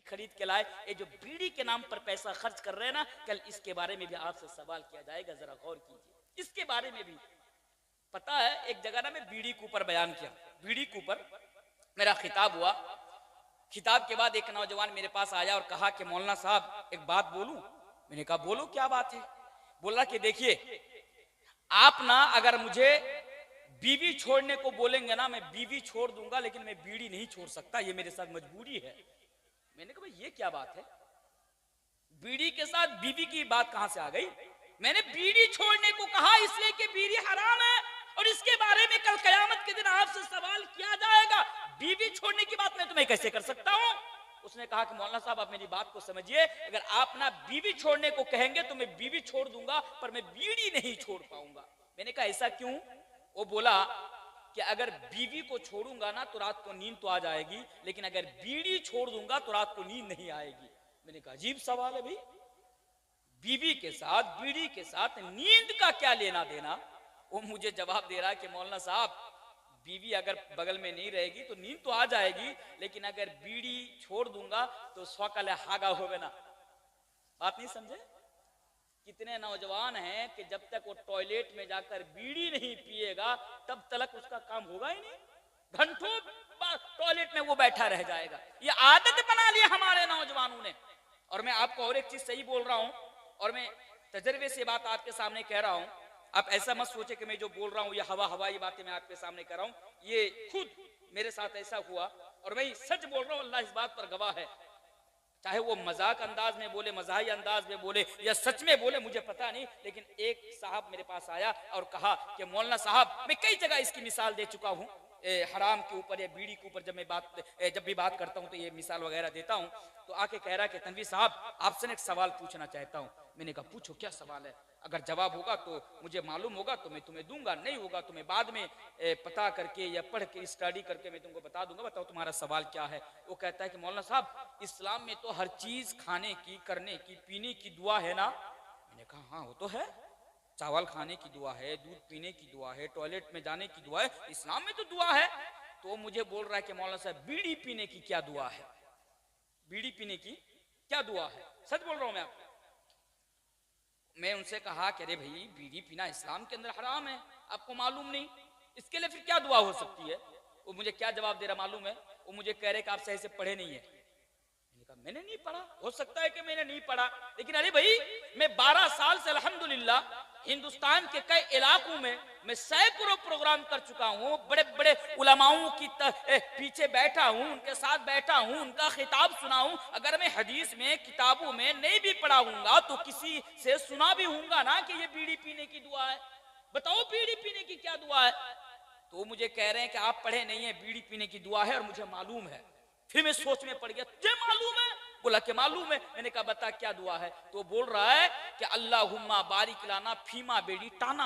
खरीद के लाए, ये जो बीड़ी के नाम पर पैसा खर्च कर रहे हैं ना, कल इसके बारे में भी आपसे सवाल किया जाएगा, जरा गौर कीजिए इसके बारे में भी। पता है एक जगह ना मैं बीड़ी के ऊपर बयान किया, बीड़ी के ऊपर मेरा खिताब हुआ। खिताब के बाद एक नौजवान मेरे पास आया और कहा कि मौलाना साहब एक बात बोलूं। मैंने कहा बोलो क्या बात है। बोला कि देखिए आप ना अगर मुझे बीवी छोड़ने को बोलेंगे ना, मैं बीवी छोड़ दूंगा, लेकिन मैं बीड़ी नहीं छोड़ सकता, ये मेरे साथ मजबूरी है। मैंने कहा भाई ये क्या बात है, बीड़ी के साथ बीवी की बात कहां से आ गई। मैंने बीड़ी छोड़ने को कहा इसलिए कि बीड़ी हराम है और इसके बारे में कल कयामत के दिन आपसे सवाल किया जाएगा। बीवी छोड़ने की बात मैं तुम्हें कैसे कर सकता हूं। उसने कहा कि मौलाना साहब आप मेरी बात को समझिए, अगर आप ना बीवी छोड़ने को कहेंगे तो मैं बीवी छोड़ दूंगा, पर मैं बीड़ी नहीं छोड़ पाऊंगा। मैंने कहा ऐसा क्यों। वो बोला कि अगर बीवी को छोड़ूंगा ना तो रात को नींद तो आ जाएगी, लेकिन अगर बीड़ी छोड़ दूंगा तो रात को नींद नहीं आएगी। मैंने कहा अजीब सवाल है भाई, बीवी के साथ बीड़ी के साथ नींद का क्या लेना देना। वो मुझे जवाब दे रहा है कि मौलाना साहब बीवी अगर बगल में नहीं रहेगी तो नींद तो आ जाएगी, लेकिन अगर बीड़ी छोड़ दूंगा तो स्वकल हागा होगा ना। बात नहीं समझे। कितने नौजवान हैं कि जब तक वो टॉयलेट में जाकर बीड़ी नहीं पिएगा तब तक उसका काम होगा ही नहीं, घंटों टॉयलेट में वो बैठा रह जाएगा। ये आदत बना लिया हमारे नौजवानों ने। और मैं आपको और एक चीज सही बोल रहा हूं और मैं तजर्बे से बात आपके सामने कह रहा हूं। आप ऐसा मत सोचे कि मैं जो बोल रहा हूं ये हवाई बातें मैं आपके सामने कर रहा हूं, ये खुद मेरे साथ ऐसा हुआ और मैं सच बोल रहा हूं, अल्लाह इस बात पर गवाह है। चाहे वो मजाक अंदाज में बोले, मजाही अंदाज में बोले या सच में बोले मुझे पता नहीं, लेकिन एक साहब मेरे पास आया और कहा कि मौलाना साहब मैं कई जगह इसकी मिसाल दे चुका हूं, हराम के ऊपर या बीड़ी के ऊपर जब भी बात करता हूं तो ये मिसाल वगैरह देता हूं। तो आके कह रहा है कि तनवीर साहब आपसे एक सवाल पूछना चाहता हूं। मैंने कहा पूछो क्या सवाल है, अगर जवाब होगा तो मुझे मालूम होगा तो मैं तुम्हें दूंगा, नहीं होगा तो मैं बाद में पता करके या पढ़ के स्टडी करके मैं तुमको बता दूंगा। बताओ तुम्हारा सवाल क्या है। वो कहता है कि मौलाना साहब इस्लाम में तो हर चीज खाने की, करने की, पीने की दुआ है ना। मैंने कहा हाँ वो तो है, चावल खाने की दुआ है, दूध पीने की दुआ है, टॉयलेट में जाने की दुआ है, इस्लाम में तो दुआ है। तो मुझे बोल रहा है कि मौलाना साहब बीड़ी पीने की क्या दुआ है, बीड़ी पीने की क्या दुआ है। सच बोल रहा हूं मैं आपको। मैं उनसे कहा कि अरे भाई बीड़ी पीना इस्लाम के अंदर हराम है, आपको मालूम नहीं, इसके लिए फिर क्या दुआ हो सकती है। वो मुझे क्या जवाब दे रहा मालूम है, वो मुझे कह रहे कि आप सही से पढ़े नहीं है। मैंने कहा मैंने नहीं पढ़ा, हो सकता है कि मैंने नहीं पढ़ा, लेकिन अरे भाई मैं 12 साल से अल्हम्दुलिल्लाह हिंदुस्तान के कई इलाकों में मैं सैकड़ों प्रोग्राम कर चुका हूँ, बड़े बड़े उलमाओं की पीछे बैठा हूँ, उनके साथ बैठा हूँ, उनका खिताब सुना हूँ। अगर मैं हदीस में किताबों में नहीं भी पढ़ा हूँगा तो किसी से सुना भी हूँगा ना कि ये बीड़ी पीने की दुआ है। बताओ बीड़ी पीने की क्या दुआ है। तो मुझे कह रहे हैं कि आप पढ़े नहीं है, बीड़ी पीने की दुआ है और मुझे मालूम है। फिर मैं सोच में पड़ गया, तुझे मालूम है। बोला कि मालूम है। मैंने कहा बता क्या दुआ है। तो बोल रहा है कि अल्लाहुम्मा बारिक लाना फीमा बेड़ी टाना।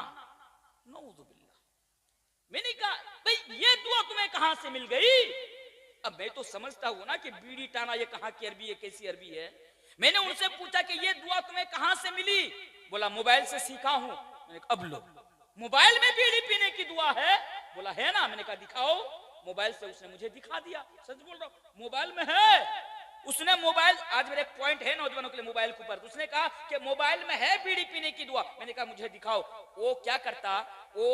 नऊजुबिल्लाह। मैंने कहा भाई ये दुआ तुम्हें कहां से मिल गई। अब मैं तो समझता हूं ना कि बीड़ी टाना ये कहां की अरबी है, कैसी अरबी है। मैंने उनसे पूछा कि ये दुआ तुम्हें कहां से मिली। बोला मोबाइल से सीखा हूं। मैंने कहा अब लो मोबाइल में बीड़ी पीने की दुआ है। बोला है ना। मैंने कहा दिखाओ। मोबाइल से उसने मुझे दिखा दिया, सच बोल रहा हूं मोबाइल में है। उसने मोबाइल, आज मेरे एक पॉइंट है नौजवानों के लिए मोबाइल के ऊपर, उसने कहा कि मोबाइल में है बीड़ी पीने की दुआ। मैंने कहा मुझे दिखाओ। वो क्या करता, वो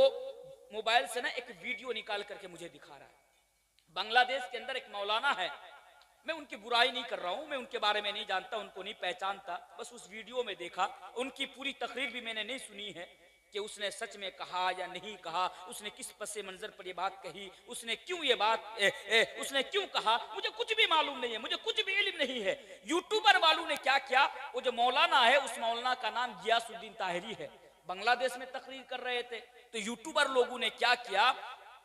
मोबाइल से ना एक वीडियो निकाल करके मुझे दिखा रहा है। बांग्लादेश के अंदर एक मौलाना है, मैं उनकी बुराई नहीं कर रहा हूं, मैं उनके बारे में नहीं जानता, उनको नहीं पहचानता, बस उस वीडियो में देखा। उनकी पूरी तकरीर भी मैंने नहीं सुनी है कि उसने सच में कहा या नहीं कहा, उसने किस पसे मंजर पर ये बात कही, उसने क्यों ये बात उसने क्यों कहा, मुझे कुछ भी मालूम नहीं है, मुझे कुछ भी इल्म नहीं है। यूट्यूबर वालों ने क्या किया, वो जो मौलाना है उस मौलाना का नाम गियासुद्दीन ताहिरी है, बांग्लादेश में तकरीर कर रहे थे। तो यूट्यूबर लोगों ने क्या किया,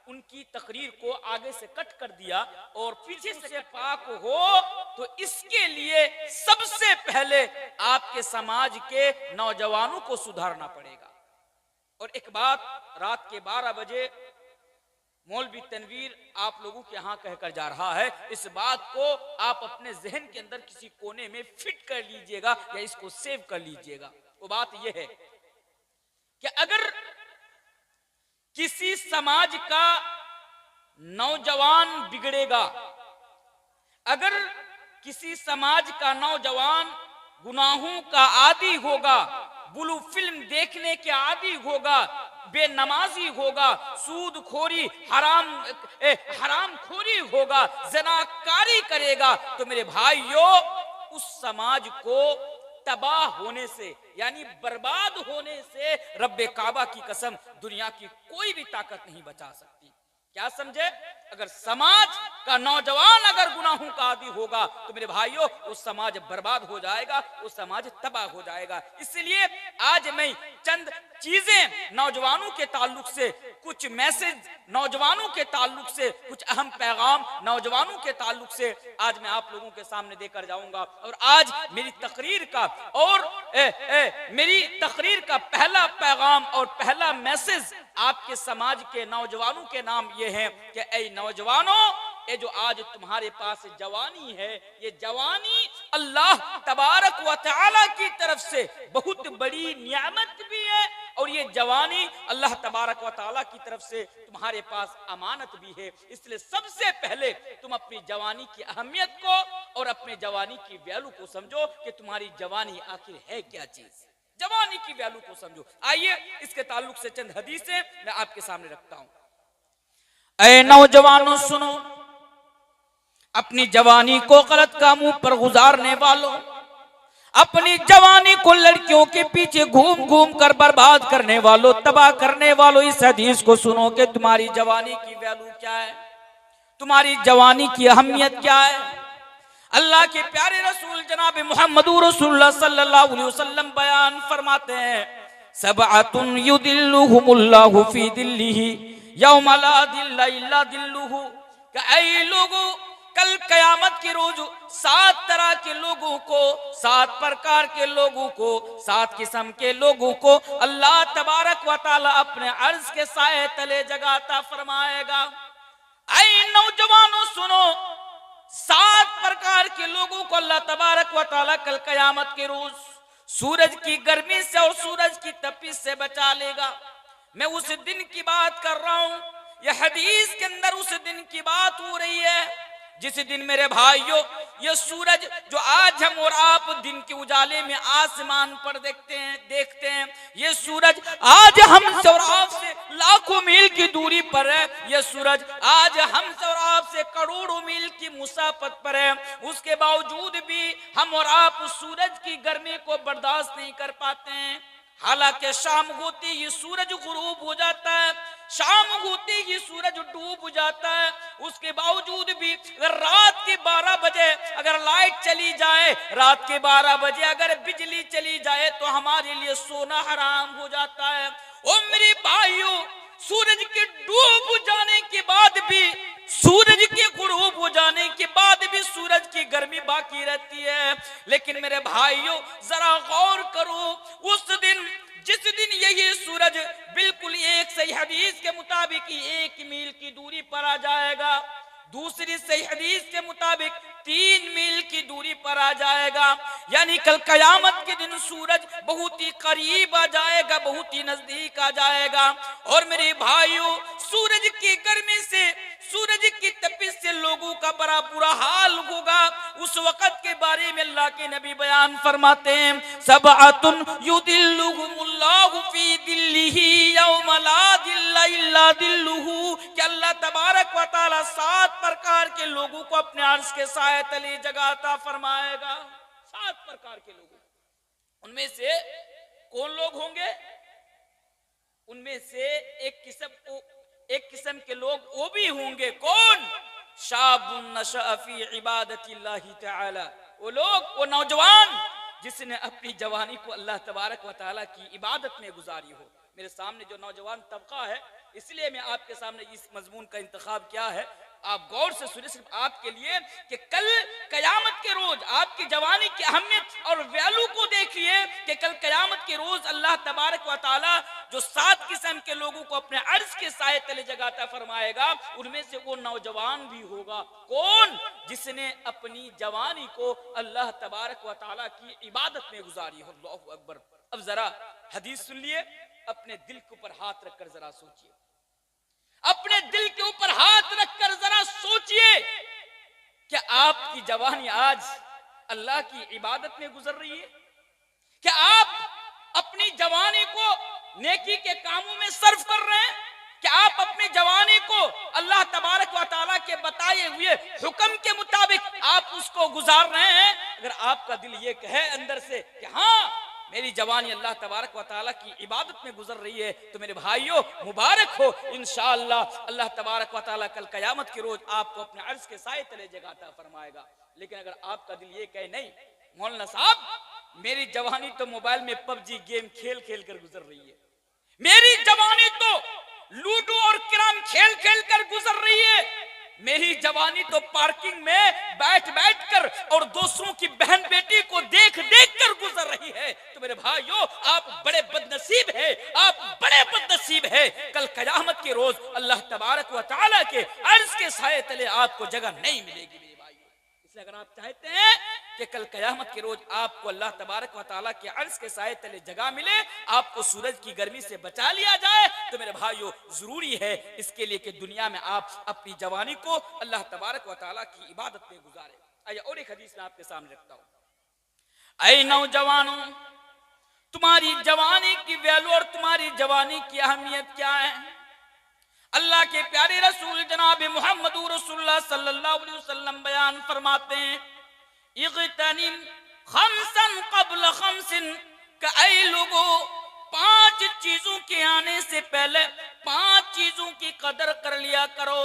उनकी तकरीर को आगे से कट कर दिया और पीछे से पाक हो तो इसके लिए सबसे पहले आपके समाज के नौजवानों को सुधारना पड़ेगा। और एक बात, रात के 12 बजे मौलवी तनवीर आप लोगों के यहां कहकर जा रहा है, इस बात को आप अपने जहन के अंदर किसी कोने में फिट कर लीजिएगा या इसको सेव कर लीजिएगा। वो बात यह है कि अगर किसी समाज का नौजवान बिगड़ेगा, अगर किसी समाज का नौजवान गुनाहों का आदी होगा, ब्लू फिल्म देखने के आदी होगा, बेनमाजी होगा, सूद खोरी, हराम खोरी होगा, जनाकारी करेगा, तो मेरे भाइयों उस समाज को तबाह होने से यानी बर्बाद होने से रब्बे काबा की कसम दुनिया की कोई भी ताकत नहीं बचा सकती। क्या समझे? अगर समाज का नौजवान अगर गुनाहों का आदी होगा तो मेरे भाइयों वो समाज बर्बाद हो जाएगा, वो समाज तबाह हो जाएगा। इसलिए आज मैं चंद चीजें नौजवानों के ताल्लुक से, कुछ मैसेज नौजवानों के ताल्लुक से, कुछ अहम पैगाम नौजवानों के ताल्लुक से आज मैं आप लोगों के सामने देकर जाऊंगा। और आज मेरी तकरीर का पहला पैगाम और पहला मैसेज आपके समाज के नौजवानों के नाम ये है कि ऐ नौजवानों, ये जो आज तुम्हारे पास जवानी है, ये जवानी अल्लाह तबारक व तआला की तरफ से बहुत बड़ी नियामत भी है और ये जवानी अल्लाह तबारक व तआला की तरफ से तुम्हारे पास अमानत भी है। इसलिए सबसे पहले तुम अपनी जवानी की अहमियत को और अपने जवानी की वैल्यू को समझो कि तुम्हारी जवानी आखिर है क्या चीज। जवानी की वैल्यू को समझो। आइए इसके ताल्लुक से चंद हदीसें मैं आपके सामने रखता हूं। ऐ नौजवानों सुनो, अपनी जवानी को गलत कामों पर गुजारने वालों, अपनी जवानी को लड़कियों के पीछे घूम घूम कर बर्बाद करने वालों, तबाह करने वालों, इस हदीस को सुनो कि तुम्हारी जवानी की वैल्यू क्या है, तुम्हारी जवानी की अहमियत क्या है। अल्लाह के प्यारे रसूल जनाब मुहम्मदुर रसूलुल्लाह सल्लल्लाहु अलैहि वसल्लम बयान फरमाते हैं, सबअतुन युदिल्लुहुमुल्लाहु फी दिल्लिही यौमा ला दिल्ला इल्ला दिल्लुहु। ऐ लोगों, कल कयामत के रोज 7 तरह के लोगों को, 7 प्रकार के लोगों को, 7 किस्म के लोगों को अल्लाह तबारक व तआला अपने अर्श के साए तले जगह अता फरमाएगा। ऐ नौजवानों सुनो, 7 प्रकार के लोगों को अल्लाह तबारक व तआला कल कयामत के रोज सूरज की गर्मी से और सूरज की तपिश से बचा लेगा। मैं उस दिन की बात कर रहा हूं, यह हदीस के अंदर उस दिन की बात हो रही है जिस दिन मेरे भाइयों ये सूरज जो आज हम और आप दिन के उजाले में आसमान पर देखते हैं, ये सूरज आज हमसे और आपसे लाखों मील की दूरी पर है। ये सूरज आज हमसे और आपसे करोड़ों मील की मुसाफत पर है। उसके बावजूद भी हम और आप उस सूरज की गर्मी को बर्दाश्त नहीं कर पाते हैं। हालांकि शाम होती ही सूरज गुरूब हो जाता है, शाम होती ही सूरज डूब जाता है। उसके बावजूद भी अगर रात के 12 बजे अगर लाइट चली जाए, रात के 12 बजे अगर बिजली चली जाए तो हमारे लिए सोना हराम हो जाता है। ओ मेरे भाइयों, सूरज के डूब जाने के बाद भी, सूरज के गुरूब हो जाने के बाद भी सूरज की गर्मी बाकी रहती है। लेकिन मेरे भाइयों जरा गौर करो, उस दिन जिस दिन यही सूरज बिल्कुल एक सही हदीस के मुताबिक 1 मील की दूरी पर आ जाएगा, दूसरी सही हदीस के मुताबिक 3 मील की दूरी पर आ जाएगा। यानी कल कयामत के दिन सूरज बहुत ही करीब आ जाएगा, बहुत ही नजदीक आ जाएगा। और मेरे भाइयों सूरज की गर्मी से, सूरज की तपिश से लोगों का बड़ा बुरा हाल होगा। उस वक़्त के बारे में अल्लाह के नबी बयान फरमाते हैं, सबअतुन युदिल्लुहुमुल्लाहु फी दिल्लिही यौमा ला दिल्ला इल्ला दिल्लुहु, कि अल्लाह तबारक व तआला 7 प्रकार के लोगों को अपने अर्श के साए तले जगह अता फरमाएगा। 7 प्रकार के लोगों, उनमें से कौन लोग होंगे? उनमें से एक किस्म के लोग वो भी होंगे, कौन? शाबुन नशअ फी इबादतिल्लाहि तआला, वो लोग, वो नौजवान जिसने अपनी जवानी को अल्लाह तबारक व तआला की इबादत में गुजारी हो। मेरे सामने जो नौजवान तबका है, इसलिए मैं आपके सामने इस मजमून का इंतखाब किया है, आप गौर से सुनिए, सिर्फ आपके लिए, कि कल कयामत के रोज आपकी जवानी की अहमियत और वैल्यू को देखिए कि कल कयामत के रोज अल्लाह तबारक व तआला जो 7 किस्म के लोगों को अपने अर्श के साए तले जगह अता फरमाएगा, उनमें से वो नौजवान भी होगा। कौन? जिसने अपनी जवानी को अल्लाह तबारक व तआला की इबादत में गुजारी हो। अल्लाहु अकबर। अब जरा हदीस सुन लिए, अपने दिल के ऊपर हाथ रखकर जरा सोचिए, अपने दिल के ऊपर हाथ रखकर जरा सोचिए क्या आपकी जवानी आज अल्लाह की इबादत में गुजर रही है? क्या आप अपनी जवानी को नेकी के कामों में सर्व कर रहे हैं? क्या आप अपनी जवानी को अल्लाह तबारक व तआला के बताए हुए हुक्म के मुताबिक आप उसको गुजार रहे हैं? अगर आपका दिल ये कहे अंदर से कि हाँ मेरी जवानी अल्लाह तबारक व तआला की इबादत में गुजर रही है, तो मेरे भाइयों मुबारक हो, इंशाअल्लाह अल्लाह तबारक व तआला कल कयामत के रोज आपको अपने अर्श के साए तले जगह अता फरमाएगा। लेकिन अगर आपका दिल ये कहे नहीं मौलाना साहब मेरी जवानी तो मोबाइल में पबजी गेम खेल खेल कर गुजर रही है, मेरी जवानी तो लूडो और कैरम खेल खेल कर गुजर रही है, मेरी जवानी तो पार्किंग में बैठ बैठ कर और दोस्तों की बहन बेटी को देख देख कर गुजर रही है, तो मेरे भाइयों आप बड़े बदनसीब है, आप बड़े बदनसीब है। कल कयामत के रोज अल्लाह तबारक व तआला के अर्श के साए तले आपको जगह नहीं मिलेगी मेरे भाइयों। इसलिए अगर आप चाहते हैं कि कल कयामत के रोज आपको अल्लाह तबारक व तआला के अर्श के साए तले जगह मिले, आपको सूरज की गर्मी से बचा लिया जाए, तो मेरे भाइयों जरूरी है इसके लिए कि दुनिया में आप अपनी जवानी को अल्लाह तबारक व तआला की इबादत में गुजारे। आइए और एक हदीस मैं आपके सामने रखता हूं। ऐ नौजवानों, तुम्हारी जवानी की वैल्यू और तुम्हारी जवानी की अहमियत क्या है? अल्लाह के प्यारे रसूल जनाब मोहम्मद रसूलुल्लाह सल्लल्लाहु अलैहि वसल्लम बयान फरमाते हैं, इग़तनिम खमसन क़ब्ल खमसिन, कि ऐ लोगों 5 चीजों के आने से पहले 5 चीजों की कदर कर लिया करो।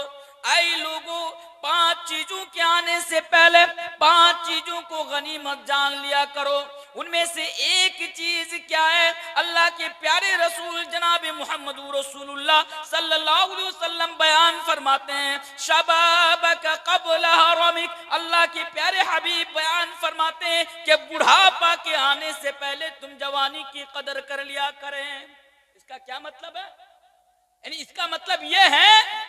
ऐ लोगों 5 चीजों के आने से पहले 5 चीजों को गनीमत जान लिया करो। उनमें से एक चीज क्या है? अल्लाह के प्यारे रसूल जनाब मोहम्मद रसूलुल्लाह सल्लल्लाहु अलैहि वसल्लम बयान फरमाते हैं, शबाबक क़ब्ल हरमिक, अल्लाह के प्यारे हबीब बयान फरमाते हैं कि बुढ़ापा के आने से पहले तुम जवानी की कदर कर लिया करें। इसका क्या मतलब है? यानी इसका मतलब यह है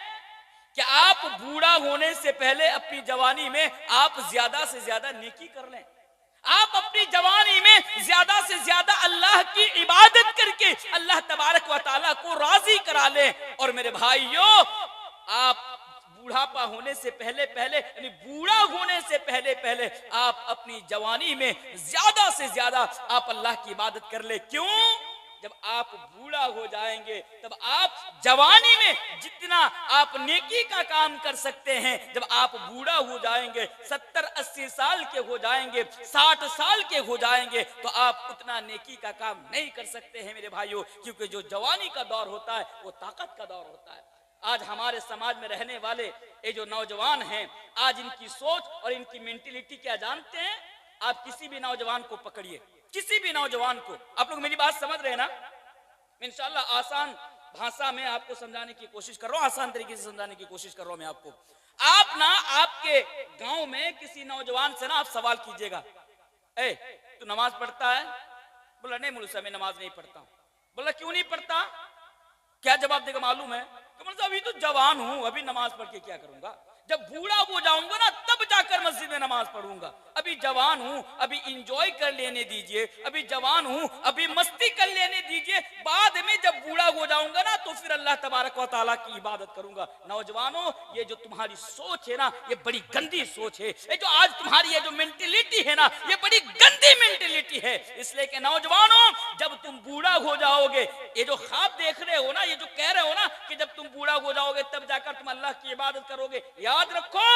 कि आप बूढ़ा होने से पहले अपनी जवानी में आप ज्यादा से ज्यादा नेकी कर लें, आप अपनी जवानी में ज्यादा से ज्यादा अल्लाह की इबादत करके अल्लाह तबारक व तआला को राजी करा लें। और मेरे भाइयों आप बूढ़ापा होने से पहले पहले यानी बूढ़ा होने से पहले पहले आप अपनी जवानी में ज्यादा से ज्यादा आप अल्लाह की इबादत कर ले। क्यों? जब आप बूढ़ा हो जाएंगे तब आप जवानी में जितना आप नेकी का काम कर सकते हैं, जब आप बूढ़ा हो जाएंगे 70-80 साल के हो जाएंगे 60 साल के हो जाएंगे तो आप उतना नेकी का काम नहीं कर सकते हैं मेरे भाइयों, क्योंकि जो जवानी का दौर होता है वो ताकत का दौर होता है। आज हमारे समाज में रहने वाले ये जो नौजवान हैं, आज इनकी सोच और इनकी मेंटेलिटी क्या जानते हैं? आप किसी भी नौजवान को पकड़िए, किसी भी नौजवान को, आप लोग मेरी बात समझ रहे हैं ना? इंशाल्लाह आसान भाषा में आपको समझाने की कोशिश कर रहा हूँ, आसान तरीके से समझाने की कोशिश कर रहा हूँ मैं आपको। आप ना आपके गांव में किसी नौजवान से ना आप सवाल कीजिएगा, ए तू नमाज पढ़ता है? बोला नहीं मौलवी साहब मैं नमाज नहीं पढ़ता। बोला क्यों नहीं पढ़ता? क्या जवाब देगा मालूम है? तो मौलवी साहब अभी तो जवान हूं, अभी नमाज पढ़ के क्या करूंगा, जब बूढ़ा हो जाऊंगा ना तब जाकर मस्जिद में नमाज पढ़ूंगा, अभी जवान हूं, अभी इंजॉय कर लेने दीजिए, अभी जवान हूं, अभी मस्ती कर लेने दीजिए, बाद में जब बूढ़ा हो जाऊंगा ना तो फिर अल्लाह तबारक व तआला की इबादत करूंगा। नौजवानों ये जो तुम्हारी सोच है ना ये बड़ी गंदी सोच है, ये जो आज तुम्हारी ये जो मेंटेलिटी है ना ये बड़ी गंदी मेंटेलिटी है। इसलिए कि नौजवानों जब तुम बूढ़ा हो जाओगे, ये जो ख्वाब देख रहे हो ना, ये जो कह रहे हो ना कि जब तुम बूढ़ा हो जाओगे तब जाकर तुम अल्लाह की इबादत करोगे, याद रखो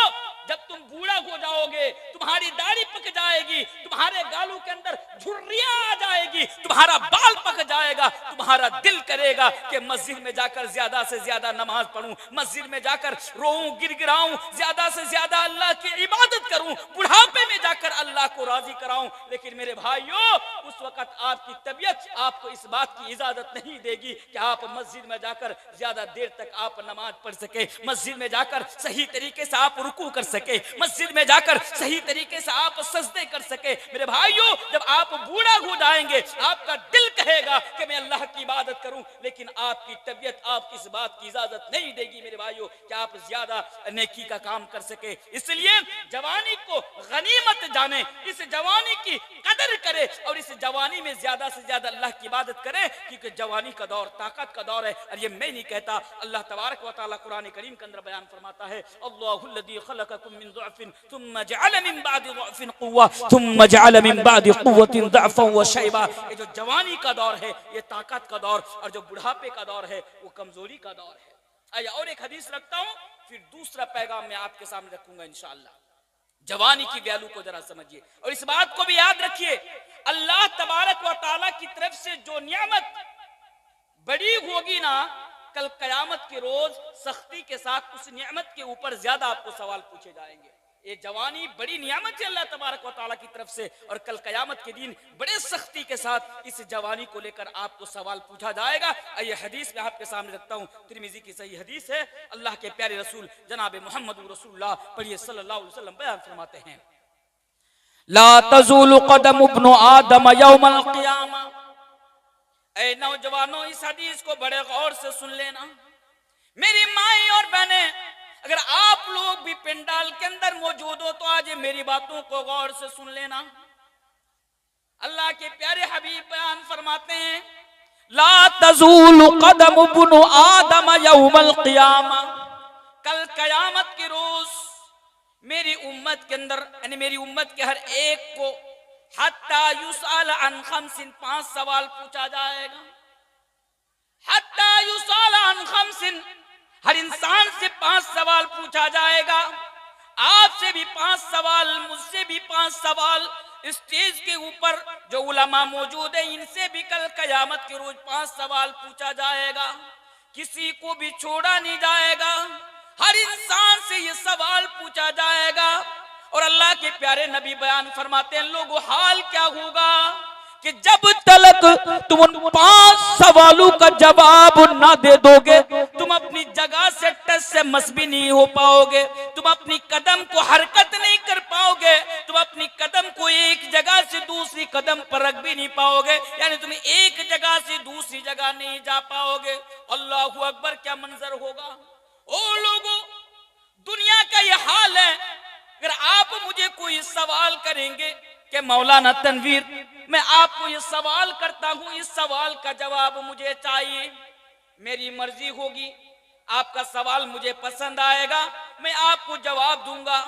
जब तुम बूढ़ा हो जाओगे तुम्हारी दाढ़ी पक जाएगी, तुम्हारे गालों के अंदर झुर्रियां आ जाएगी, तुम्हारा बाल पक जाएगा, तुम्हारा दिल करेगा कि मस्जिद में जाकर ज्यादा से ज्यादा नमाज पढ़ूं, मस्जिद में जाकर रोऊं गिड़गिड़ाऊं, ज्यादा से ज्यादा अल्लाह की इबादत करूं, बुढ़ापे में जाकर अल्लाह को राजी कराऊं। लेकिन मेरे भाइयों उस वक्त आपकी तबीयत आपको इस बात की इजाजत नहीं देगी कि आप मस्जिद में जाकर ज्यादा देर तक आप नमाज पढ़ सके, मस्जिद में जाकर सही तरीके से आप रुकू कर सके, मस्जिद में जाकर सही तरीके से आप सजदे कर सके। मेरे भाइयों जब आप बूढ़ा हो जाएंगे आपका दिल कहेगा कि मैं अल्लाह की इबादत करूं, लेकिन आपकी तबीयत आपकी इस बात की इजाजत नहीं देगी मेरे भाइयों कि आप ज्यादा नेकी का काम कर सके। इसलिए जवानी को गनीमत जाने, इस जवानी की कदर करे और इस जवानी में ज्यादा से ज्यादा अल्लाह की इबादत करे, क्योंकि जवानी का दौर ताकत का दौर है। और ये मैं नहीं कहता, अल्लाह तबारक व तआला कुरान करीम के अंदर बयान फरमाता है, अल्लाहुल्लज़ी खलक़कुम मिन ज़ुअफ़िन थुम्मा जअल मिन बादि ज़ुअफ़िन क़ुव्वा थुम्मा जअल मिन बादि क़ुव्वतिन ज़अफ़न व शैबा। ये जो जवानी का दौर है ये ताकत का दौर, और जो बुढ़ापे का दौर है वो कमजोरी का दौर है। आइए और एक हदीस रखता हूं, फिर दूसरा पैगाम मैं आपके सामने रखूंगा इंशाअल्लाह। जवानी की वैल्यू को जरा समझिए और इस बात को भी याद रखिए, अल्लाह तबारक व तआला की तरफ से जो नियामत बड़ी होगी ना, कल कयामत के रोज सख्ती के साथ उस नियामत के ऊपर ज्यादा आपको सवाल पूछे जाएंगे। ये जवानी बड़ी नियामत है अल्लाह तबारक व तआला की तरफ से, और कल कयामत के दिन बड़े सख्ती के साथ इस जवानी को लेकर आपको सवाल पूछा जाएगा। ये हदीस मैं आपके सामने रखता हूँ, तिरमिज़ी की सही हदीस है। अल्लाह के प्यारे रसूल जनाब मोहम्मद रसूलुल्लाह पढ़िए सल्लल्लाहु अलैहि वसल्लम बयान फरमाते हैं, ला तज़ूलु क़दम इब्न आदम यौमल क़ियामा। ऐ नौजवानों, इस हदीस को बड़े गौर से सुन लेना। मेरी माएं और बहनें, अगर आप लोग भी पंडाल के अंदर मौजूद हो तो आज मेरी बातों को गौर से सुन लेना। अल्लाह के प्यारे हबीब बयान फरमाते हैं, ला तज़ूलु क़दम इब्न आदम यौमल क़ियामा। कल कयामत के रोज मेरी उम्मत के अंदर, यानी मेरी उम्मत के हर एक को हत्ता युसअल अन खम्सिन, 5 सवाल पूछा जाएगा। हत्ता युसअल अन खम्सिन, हर इंसान से 5 सवाल पूछा जाएगा। आपसे भी 5 सवाल, मुझसे भी 5 सवाल, स्टेज के ऊपर जो उलमा मौजूद है इनसे भी कल कयामत के रोज 5 सवाल पूछा जाएगा। किसी को भी छोड़ा नहीं जाएगा, हर इंसान से ये सवाल पूछा जाएगा। और अल्लाह के प्यारे नबी बयान फरमाते हैं, लोगों हाल क्या होगा कि जब तक तुम उन 5 सवालों का जवाब ना दे दोगे, तुम अपनी जगह से टच से मस भी नहीं हो पाओगे, तुम अपनी कदम को हरकत नहीं कर पाओगे, तुम अपनी कदम को एक जगह से दूसरी कदम पर रख भी नहीं पाओगे, यानी तुम एक जगह से दूसरी जगह नहीं जा पाओगे। अल्लाहू अकबर, क्या मंजर होगा। ओ लोगों, दुनिया का ये हाल है। अगर आप मुझे कोई सवाल करेंगे कि मौलाना तनवीर, मैं आपको ये सवाल करता हूं, इस सवाल का जवाब मुझे चाहिए, मेरी मर्जी होगी, आपका सवाल मुझे पसंद आएगा, मैं आपको जवाब दूंगा।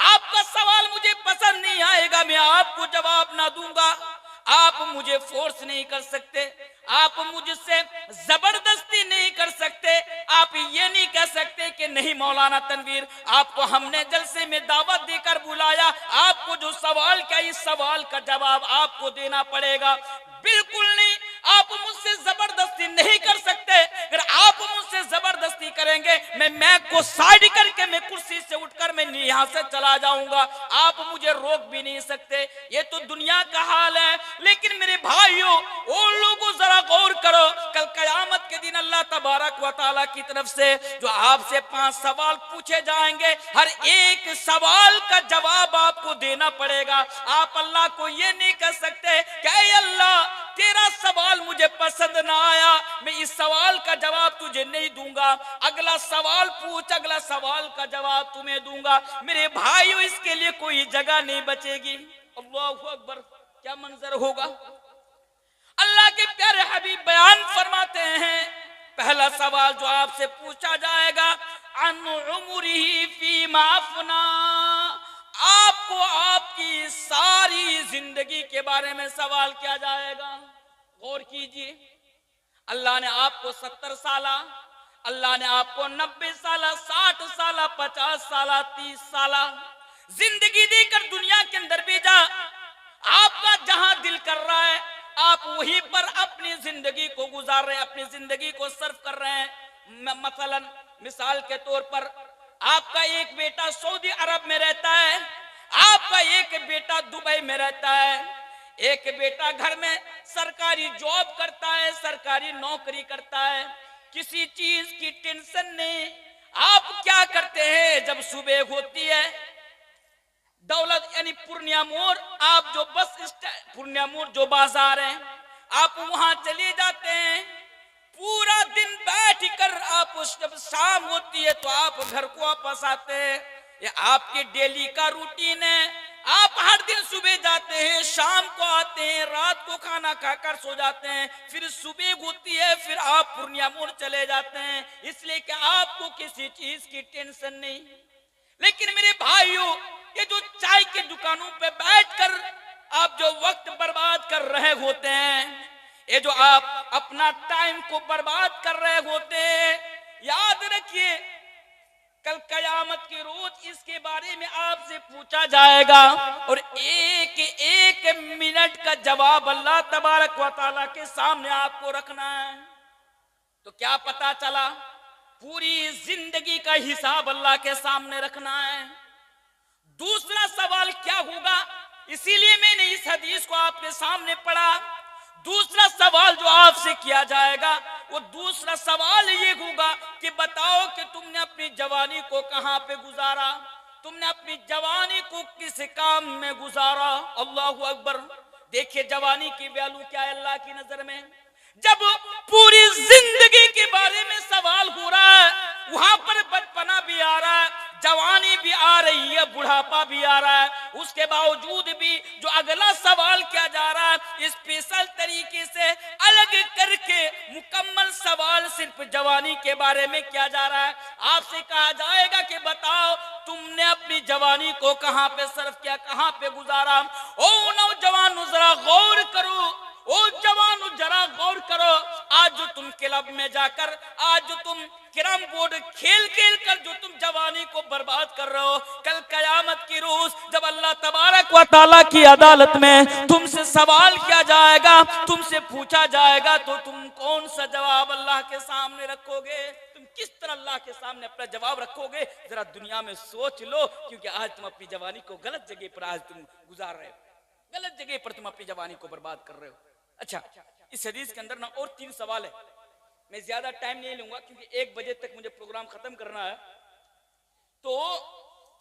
आपका सवाल मुझे पसंद नहीं आएगा, मैं आपको जवाब ना दूंगा। आप मुझे फोर्स नहीं कर सकते, आप मुझसे जबरदस्ती नहीं कर सकते, आप ये नहीं कह सकते कि नहीं मौलाना तनवीर, आपको हमने जलसे में दावत देकर बुलाया, आपको जो सवाल किया इस सवाल का जवाब आपको देना पड़ेगा। बिल्कुल नहीं, आप मुझसे जबरदस्ती नहीं कर सकते। अगर आप मुझसे जबरदस्ती करेंगे, मैं मैक को साइड करके मैं कुर्सी से उठकर मैं यहाँ से चला जाऊंगा, आप मुझे रोक भी नहीं सकते। ये तो दुनिया का हाल है। लेकिन मेरे भाइयों, वो लोगों जरा गौर करो, कल कयामत के दिन अल्लाह तबारक व तआला की तरफ से जो आपसे 5 सवाल पूछे जाएंगे, हर एक सवाल का जवाब आपको देना पड़ेगा। आप अल्लाह को ये नहीं कह सकते कि अल्लाह तेरा सवाल मुझे पसंद ना आया, मैं इस सवाल का जवाब तुझे नहीं दूंगा, अगला सवाल पूछ, अगला सवाल का जवाब तुम्हें दूंगा। मेरे भाइयों, इसके लिए कोई जगह नहीं बचेगी। अल्लाहू अकबर, क्या मंजर होगा। अल्लाह के प्यारे हबीब बयान फरमाते हैं, पहला सवाल जो आपसे पूछा जाएगा, अन उमरिही फीमा अफना, आपको आपकी सारी जिंदगी के बारे में सवाल किया जाएगा। गौर कीजिए, अल्लाह ने आपको 70 साल, अल्लाह ने आपको 90 साल, 60 साल, 50 साल, 30 साल जिंदगी देकर दुनिया के अंदर भेजा। आपका जहां दिल कर रहा है आप वहीं पर अपनी जिंदगी को गुजार रहे हैं, अपनी जिंदगी को सर्व कर रहे हैं। मसलन मिसाल के तौर पर आपका एक बेटा सऊदी अरब में रहता है, आपका एक बेटा दुबई में रहता है, एक बेटा घर में सरकारी जॉब करता है, सरकारी नौकरी करता है, किसी चीज की टेंशन नहीं। आप क्या करते हैं, जब सुबह होती है, दौलत यानी पूर्णिया मोड़, आप जो बस स्टैंड, पूर्णिया मोड़ जो बाजार है, आप वहां चले जाते हैं, पूरा दिन बैठ कर आप जब शाम होती है तो आप घर को वापस आते हैं। ये आपके डेली का रूटीन है। आप हर दिन सुबह जाते हैं, शाम को आते हैं, रात को खाना खाकर सो जाते हैं, फिर सुबह होती है, फिर आप पूर्णिया मोड़ चले जाते हैं, इसलिए कि आपको किसी चीज की टेंशन नहीं। लेकिन मेरे भाइयों, ये जो चाय की दुकानों पे बैठकर आप जो वक्त बर्बाद कर रहे होते हैं, ये जो आप अपना टाइम को बर्बाद कर रहे होते हैं, याद रखिए कल कयामत के रोज इसके बारे में आपसे पूछा जाएगा और एक एक मिनट का जवाब अल्लाह तबारक व तआला के सामने आपको रखना है। तो क्या पता चला, पूरी जिंदगी का हिसाब अल्लाह के सामने रखना है। दूसरा सवाल क्या होगा, इसीलिए मैंने इस हदीस को आपके सामने पढ़ा। दूसरा सवाल जो आपसे किया जाएगा, वो दूसरा सवाल ये होगा कि बताओ कि तुमने अपनी जवानी को कहां पे गुजारा, तुमने अपनी जवानी को किस काम में गुजारा। अल्लाहु अकबर। देखिए जवानी की वैल्यू क्या है अल्लाह की नजर में। जब पूरी जिंदगी के बारे में सवाल हो रहा है, वहां पर बचपना भी आ रहा है, जवानी भी आ रही है, बुढ़ापा भी आ रहा है, उसके बावजूद भी जो अगला सवाल किया जा रहा है स्पेशल तरीके से अलग करके मुकम्मल सवाल सिर्फ जवानी के बारे में किया जा रहा है। आपसे कहा जाएगा कि बताओ तुमने अपनी जवानी को कहां पे सर्व किया, कहां पे गुजारा। ओ नौजवान जरा गौर करो, ओ जवान जरा गौर करो, आज जो तुम क्लब में जाकर, आज जो तुम कैरम बोर्ड खेल खेल कर जो तुम जवानी को बर्बाद कर रहे हो, कल कयामत की रोज जब अल्लाह तबारक व तआला की अदालत में तुमसे सवाल किया जाएगा, तुमसे पूछा जाएगा, तो तुम कौन सा जवाब अल्लाह के सामने रखोगे? तुम किस तरह अल्लाह के सामने अपना जवाब रखोगे? जरा दुनिया में सोच लो, क्योंकि आज तुम अपनी जवानी को गलत जगह पर आज तुम गुजार रहे हो, गलत जगह पर तुम अपनी जवानी को बर्बाद कर रहे हो। अच्छा, इस हदीस के अंदर ना और 3 सवाल है। मैं ज्यादा टाइम नहीं लूंगा क्योंकि 1 बजे तक मुझे प्रोग्राम खत्म करना है, तो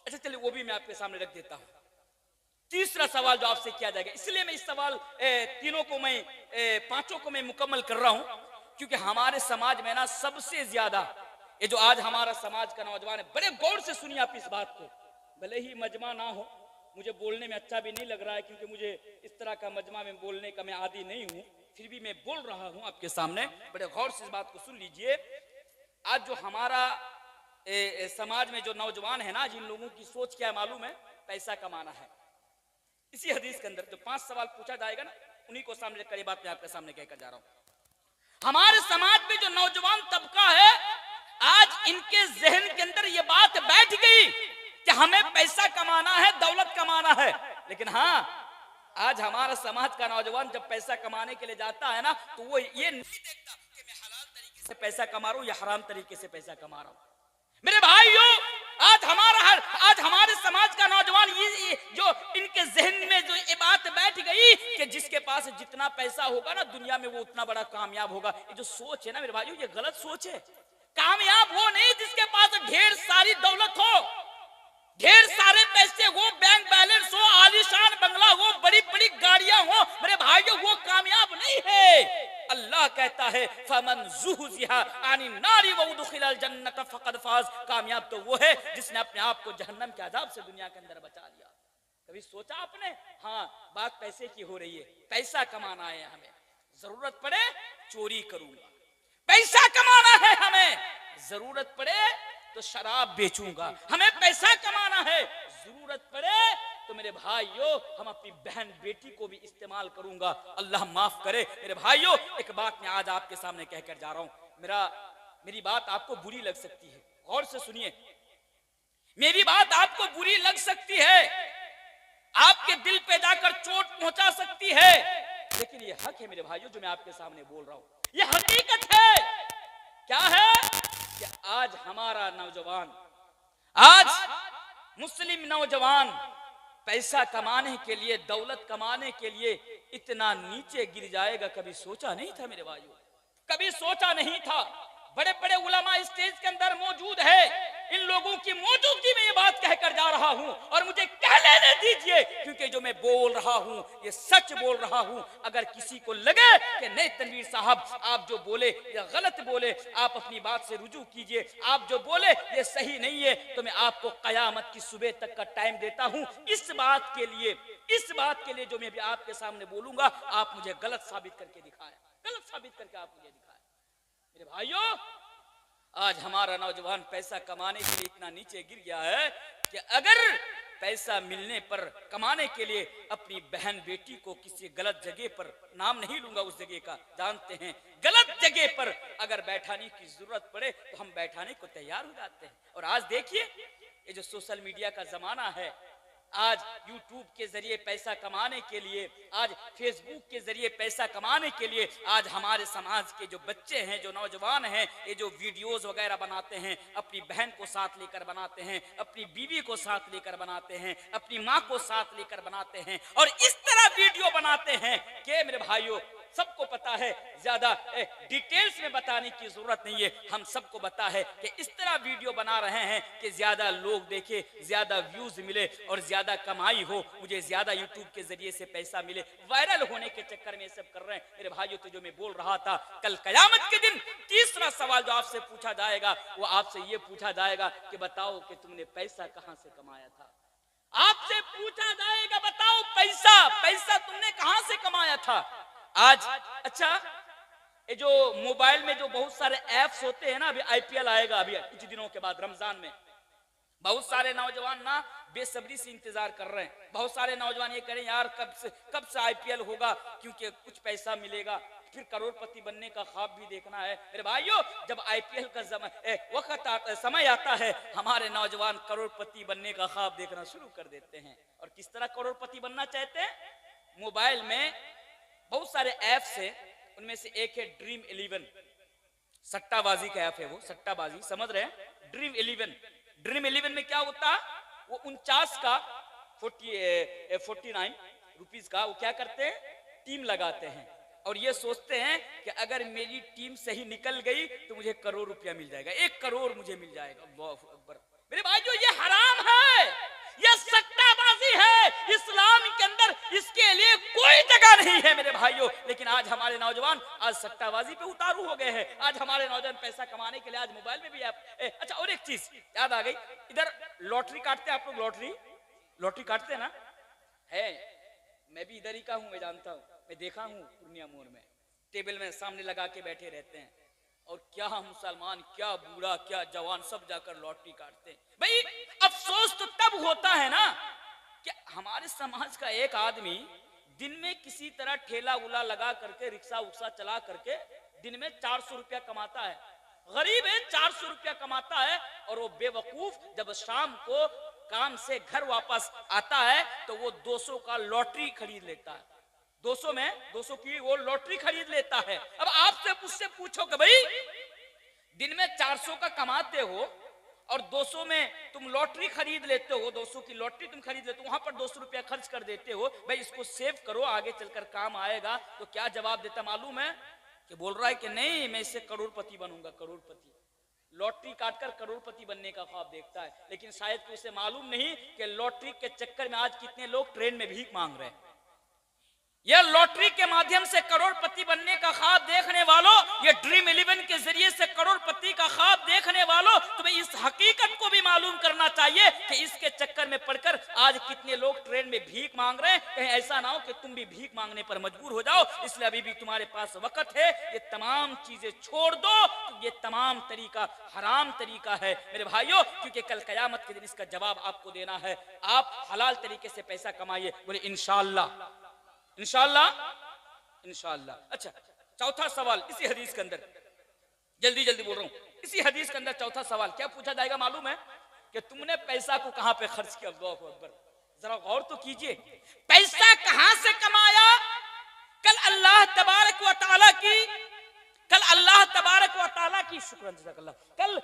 अच्छा चलिए वो भी मैं आपके सामने रख देता हूं। तीसरा सवाल जो आपसे किया जाएगा, इसलिए मैं इस सवाल तीनों को मैं 5 को मैं मुकम्मल कर रहा हूं, क्योंकि हमारे समाज में ना सबसे ज्यादा ये जो आज हमारा समाज का नौजवान है, बड़े गौर से सुनिए आप इस बात को। भले ही मजमा ना हो, मुझे बोलने में अच्छा भी नहीं लग रहा है, क्योंकि मुझे इस तरह का मजमा में बोलने का मैं आदी नहीं हूं, फिर भी मैं बोल रहा हूं आपके सामने। बड़े गौर से इस बात को सुन लीजिए। आज जो हमारा समाज में जो नौजवान है ना, जिन लोगों की सोच क्या मालूम है, पैसा कमाना है। इसी हदीस के अंदर जो 5 सवाल पूछा जाएगा ना, उन्हीं को सामने रखकर ये बात मैं आपके सामने कहकर जा रहा हूं। हमारे समाज में जो नौजवान तबका है, आज इनके जहन के अंदर ये बात बैठ गई कि हमें पैसा कमाना है, दौलत कमाना है। लेकिन हाँ, आज हमारा समाज का नौजवान जब पैसा कमाने के लिए जाता है ना, तो वो ये नहीं देखता कि मैं हलाल तरीके से पैसा कमा रहा हूं या हराम तरीके से पैसा कमा रहा हूं। मेरे भाइयों, आज हमारे समाज का नौजवान ये जो इनके जहन में जो ये बात बैठ गई कि जिसके पास जितना पैसा होगा ना दुनिया में, वो उतना बड़ा कामयाब होगा। ये जो सोच है ना मेरे भाइयों, ये गलत सोच है। कामयाब वो नहीं जिसके पास ढेर सारी दौलत हो, ढेर सारे पैसे हो, बैंक बैलेंस हो, आलीशान बंगला हो, बड़ी बड़ी गाड़ियां हो। मेरे भाइयों, वो कामयाब नहीं है। अल्लाह कहता है फमन ज़ुहज़िहा अनिन नारी व उदखिलल जन्नत फ़क़द फ़ाज़। कामयाब तो वो है जिसने अपने आप को जहन्नम के अज़ाब से दुनिया के अंदर बचा लिया। कभी सोचा आपने? हाँ, बात पैसे की हो रही है, पैसा कमाना है हमें, जरूरत पड़े चोरी करूंगा। पैसा कमाना है हमें, जरूरत पड़े तो शराब बेचूंगा। हमें पैसा कमाना है, जरूरत पड़े तो मेरे भाइयों हम अपनी बहन बेटी को भी इस्तेमाल करूंगा। अल्लाह माफ करे। मेरे भाइयों, एक बात मैं आज आपके सामने कहकर जा रहा हूं। मेरी बात आपको बुरी लग सकती है, गौर से सुनिए। मेरी बात आपको बुरी लग सकती है, आपके दिल पे जाकर चोट पहुंचा सकती है, लेकिन ये हक है मेरे भाइयों जो मैं आपके सामने बोल रहा हूं। ये हकीकत है। क्या है कि आज हमारा नौजवान, आज मुस्लिम नौजवान पैसा कमाने के लिए, दौलत कमाने के लिए इतना नीचे गिर जाएगा, कभी सोचा नहीं था मेरे भाइयों, कभी सोचा नहीं था। बड़े बड़े उलमा स्टेज के अंदर मौजूद है, इन लोगों की मौजूदगी में ये बात कहकर जा रहा हूं और मुझे कह लेने दीजिए, क्योंकि जो मैं बोल रहा हूं ये सच बोल रहा हूं। अगर किसी को लगे कि नहीं तनवीर साहब आप जो बोले ये गलत बोले, आप अपनी बात से रुजू कीजिए, आप जो बोले ये सही नहीं है, तो मैं आपको कयामत की सुबह तक का टाइम देता हूं। इस बात के लिए जो मैं भी आपके सामने बोलूंगा आप मुझे गलत साबित करके दिखाएं, गलत साबित करके आप मुझे दिखाएं। मेरे भाइयों, आज हमारा नौजवान पैसा कमाने के लिए इतना नीचे गिर गया है कि अगर पैसा मिलने पर कमाने के लिए अपनी बहन बेटी को किसी गलत जगह पर, नाम नहीं लूंगा उस जगह का, जानते हैं, गलत जगह पर अगर बैठाने की जरूरत पड़े तो हम बैठाने को तैयार हो जाते हैं। और आज देखिए ये जो सोशल मीडिया का जमाना है, आज यूट्यूब के जरिए पैसा कमाने के लिए, आज फेसबुक के जरिए पैसा कमाने के लिए आज हमारे समाज के जो बच्चे हैं, जो नौजवान हैं, ये जो वीडियोस वगैरह बनाते हैं, अपनी बहन को साथ लेकर बनाते हैं, अपनी बीवी को साथ लेकर बनाते हैं, अपनी माँ को साथ लेकर बनाते हैं और इस तरह वीडियो बनाते हैं कि मेरे भाइयों सबको पता है, ज्यादा डिटेल्स में बताने की जरूरत नहीं है, हम सबको पता है कि इस तरह वीडियो बना रहे हैं कि ज्यादा लोग देखे, ज्यादा व्यूज मिले और ज्यादा कमाई हो, मुझे ज्यादा यूट्यूब के जरिए से पैसा मिले, वायरल होने के चक्कर में ये सब कर रहे हैं। मेरे भाइयों, तो जो मैं बोल रहा था, कल कयामत के दिन तीसरा सवाल जो आपसे पूछा जाएगा वो आपसे ये पूछा जाएगा कि बताओ कि तुमने पैसा कहां से कमाया था। आपसे पूछा जाएगा बताओ पैसा तुमने कहां से कमाया था। आज अच्छा, ये जो मोबाइल में जो बहुत सारे ऐप्स होते हैं ना, अभी आईपीएल आएगा अभी कुछ दिनों के बाद रमजान में, बहुत सारे नौजवान ना बेसब्री से इंतजार कर रहे हैं। बहुत सारे नौजवान ये करें यार कब से आईपीएल होगा, क्योंकि कुछ पैसा मिलेगा, फिर करोड़पति बनने का ख्वाब भी देखना है। मेरे भाइयों, जब आईपीएल का समय आता है, हमारे नौजवान करोड़पति बनने का ख्वाब देखना शुरू कर देते हैं। और किस तरह करोड़पति बनना चाहते हैं? मोबाइल में बहुत सारे ऐप्स है, उनमें से एक है ड्रीम 11, सट्टाबाजी का ऐप है वो, सट्टाबाजी समझ रहे हैं। ड्रीम 11 में क्या होता है, वो 49 का 49 रुपीज का वो क्या करते हैं, टीम लगाते हैं और ये सोचते हैं कि अगर मेरी टीम सही निकल गई तो मुझे करोड़ रुपया मिल जाएगा, 1 करोड़ मुझे मिल जाएगा। अल्लाहु अकबर। मेरे भाइयों, ये हराम है, ये सट्टाबाजी है। इस्लाम के अंदर इसके लिए कोई जगह नहीं है मेरे भाइयों। लेकिन आज हमारे नौजवान आज सट्टाबाजी पे उतारू हो गए हैं। आज हमारे नौजवान पैसा कमाने के लिए आज मोबाइल में भी अच्छा, और एक चीज याद आ गई, इधर लॉटरी काटते हैं आप लोग, लॉटरी काटते हैं ना, है, मैं भी इधर ही का हूं, मैं जानता हूं, मैं देखा हूं पूर्णिया मोड़ में टेबल में सामने लगा के बैठे रहते हैं और क्या मुसलमान, क्या बूढ़ा, क्या जवान, सब जाकर लॉटरी काटते हैं। भाई अफसोस तो तब होता है ना कि हमारे समाज का एक आदमी दिन में किसी तरह ठेला उला लगा करके, रिक्शा उक्सा चला करके दिन में 400 रुपया कमाता है, गरीब है, 400 रुपया कमाता है और वो बेवकूफ जब शाम को काम से घर वापस आता है तो वो 200 का लॉटरी खरीद लेता है, 200 की वो लॉटरी खरीद लेता है। अब आपसे मुझसे पूछो कि भाई दिन में 400 का कमाते हो और 200 में तुम लॉटरी खरीद लेते हो, 200 की लॉटरी तुम खरीद लेते हो, वहां पर 200 रुपया खर्च कर देते हो, भाई इसको सेव करो, आगे चलकर काम आएगा। तो क्या जवाब देता मालूम है? कि बोल रहा है कि नहीं मैं इससे करोड़पति बनूंगा, करोड़पति, लॉटरी काटकर करोड़पति बनने का ख्वाब देखता है। लेकिन शायद कि उसे मालूम नहीं कि लॉटरी के चक्कर में आज कितने लोग ट्रेन में भीख मांग रहे हैं। यह लॉटरी के माध्यम से करोड़पति बनने का ख्वाब देखने वालों, ये ड्रीम 11 के जरिए से करोड़पति का ख्वाब देखने वालों, तुम्हें इस हकीकत को भी मालूम करना चाहिए कि इसके चक्कर में पड़कर आज कितने लोग ट्रेन में भीख मांग रहे हैं। कहीं ऐसा ना हो कि तुम भी भीख मांगने पर मजबूर हो जाओ। इसलिए अभी भी तुम्हारे पास वक्त है, ये तमाम चीजें छोड़ दो। ये तमाम तरीका हराम तरीका है मेरे भाइयों, क्योंकि कल कयामत के दिन इसका जवाब आपको देना है। आप हलाल तरीके से पैसा कमाइए, बोले इंशाअल्लाह, इंशाअल्लाह, इंशाअल्लाह। अच्छा, चौथा सवाल इसी हदीस के अंदर, जल्दी जल्दी बोल रहा हूं, इसी हदीस के अंदर चौथा सवाल क्या पूछा जाएगा मालूम है? कि तुमने पैसा को कहां पे खर्च किया। अल्लाहु अकबर, जरा गौर तो कीजिए, पैसा कहां से कमाया? कल अल्लाह तबारक व तआला की शुक्रान जज़ाकल्लाह, कल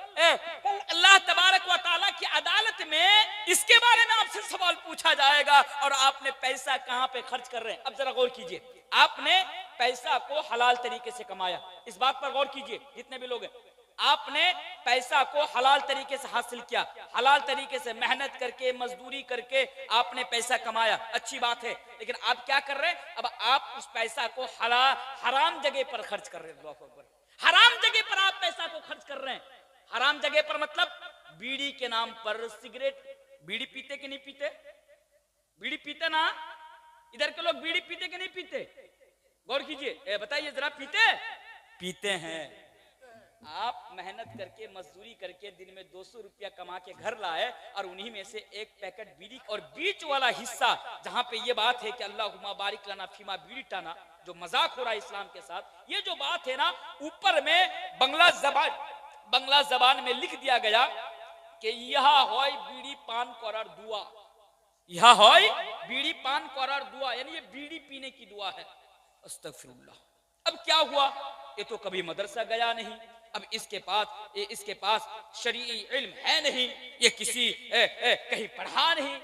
अल्लाह तबारक व तआला की अदालत में इसके बारे में आपसे सवाल पूछा जाएगा और आपने पैसा कहां पे खर्च कर रहे हैं। अब जरा गौर कीजिए, आपने पैसा को हलाल तरीके से कमाया, इस बात पर गौर कीजिए जितने भी लोग हैं। आपने पैसा को हलाल तरीके से हासिल किया, हलाल तरीके से मेहनत करके मजदूरी करके आपने पैसा कमाया, अच्छी बात है। लेकिन आप क्या कर रहे हैं, अब आप उस पैसा को हराम जगह पर खर्च कर रहे हैं। अल्लाहू अकबर। हराम जगह पर आप पैसा को खर्च कर रहे हैं। हराम जगह पर मतलब बीड़ी के नाम पर, सिगरेट, बीड़ी पीते कि नहीं पीते? बीड़ी पीते ना? इधर के लोग बीड़ी पीते कि नहीं पीते? गौर कीजिए, बताइए जरा, पीते हैं। आप मेहनत करके मजदूरी करके दिन में 200 रुपया कमा के घर लाए और उन्हीं में से एक पैकेट बीड़ी, और बीच वाला हिस्सा जहां पे ये बात है कि अल्लाहुम्मा बारिक लना फीमा बीड़ी टाना, जो मजाक हो रहा है इस्लाम के साथ, ये जो बात है ना, ऊपर में बंगला जबान में लिख दिया गया कि यह होय बीड़ी पान करार दुआ, यह होय बीड़ी पान करार दुआ, यानी ये बीड़ी पीने की दुआ है। अस्तगफिरुल्लाह। अब क्या हुआ, ये तो कभी मदरसा गया नहीं, अब इसके पास शरीई इल्म है नहीं, ये किसी कहीं पढ़ा नहीं,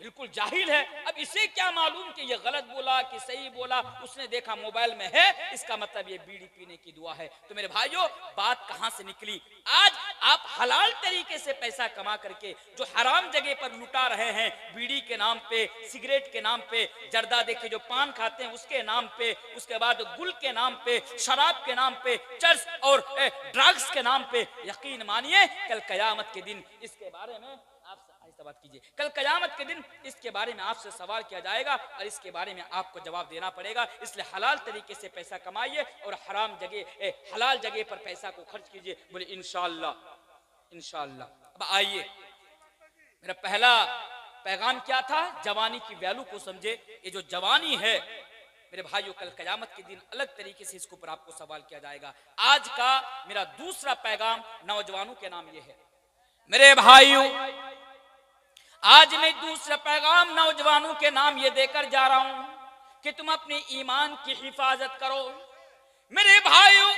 बिल्कुल जाहिल है। अब इसे क्या मालूम कि ये गलत बोला कि सही बोला, उसने देखा मोबाइल में है, इसका मतलब ये बीड़ी पीने की दुआ है। तो मेरे भाइयों, बात कहां से निकली? आज आप हलाल तरीके से पैसा कमा करके जो हराम जगह पर लुटा रहे हैं, बीड़ी के नाम पे, सिगरेट के नाम पे, जर्दा देखिए जो पान खाते हैं उसके नाम पे, उसके बाद गुल के नाम पे, शराब के नाम पे, चर्च और ड्रग्स के नाम पे, यकीन मानिए कल कयामत के दिन इसके बारे में बात कीजिए, कल कयामत के दिन इसके बारे में आपसे सवाल किया जाएगा और इसके बारे में आपको जवाब देना पड़ेगा। इसलिए हलाल तरीके से पैसा कमाइए और हलाल जगह पर पैसा को खर्च कीजिए। बोले इंशाअल्लाह इंशाअल्लाह। अब आइए, मेरा पहला पैगाम क्या था? जवानी की वैल्यू को समझे। ये जो जवानी है मेरे भाइयों, कल कयामत के दिन अलग तरीके से इसके ऊपर आपको सवाल किया जाएगा। आज का मेरा दूसरा पैगाम नौजवानों के नाम ये है। मेरे भाइयों, आज मैं दूसरा पैगाम नौजवानों के नाम ये देकर जा रहा हूं कि तुम अपने ईमान की हिफाजत करो। मेरे भाइयों,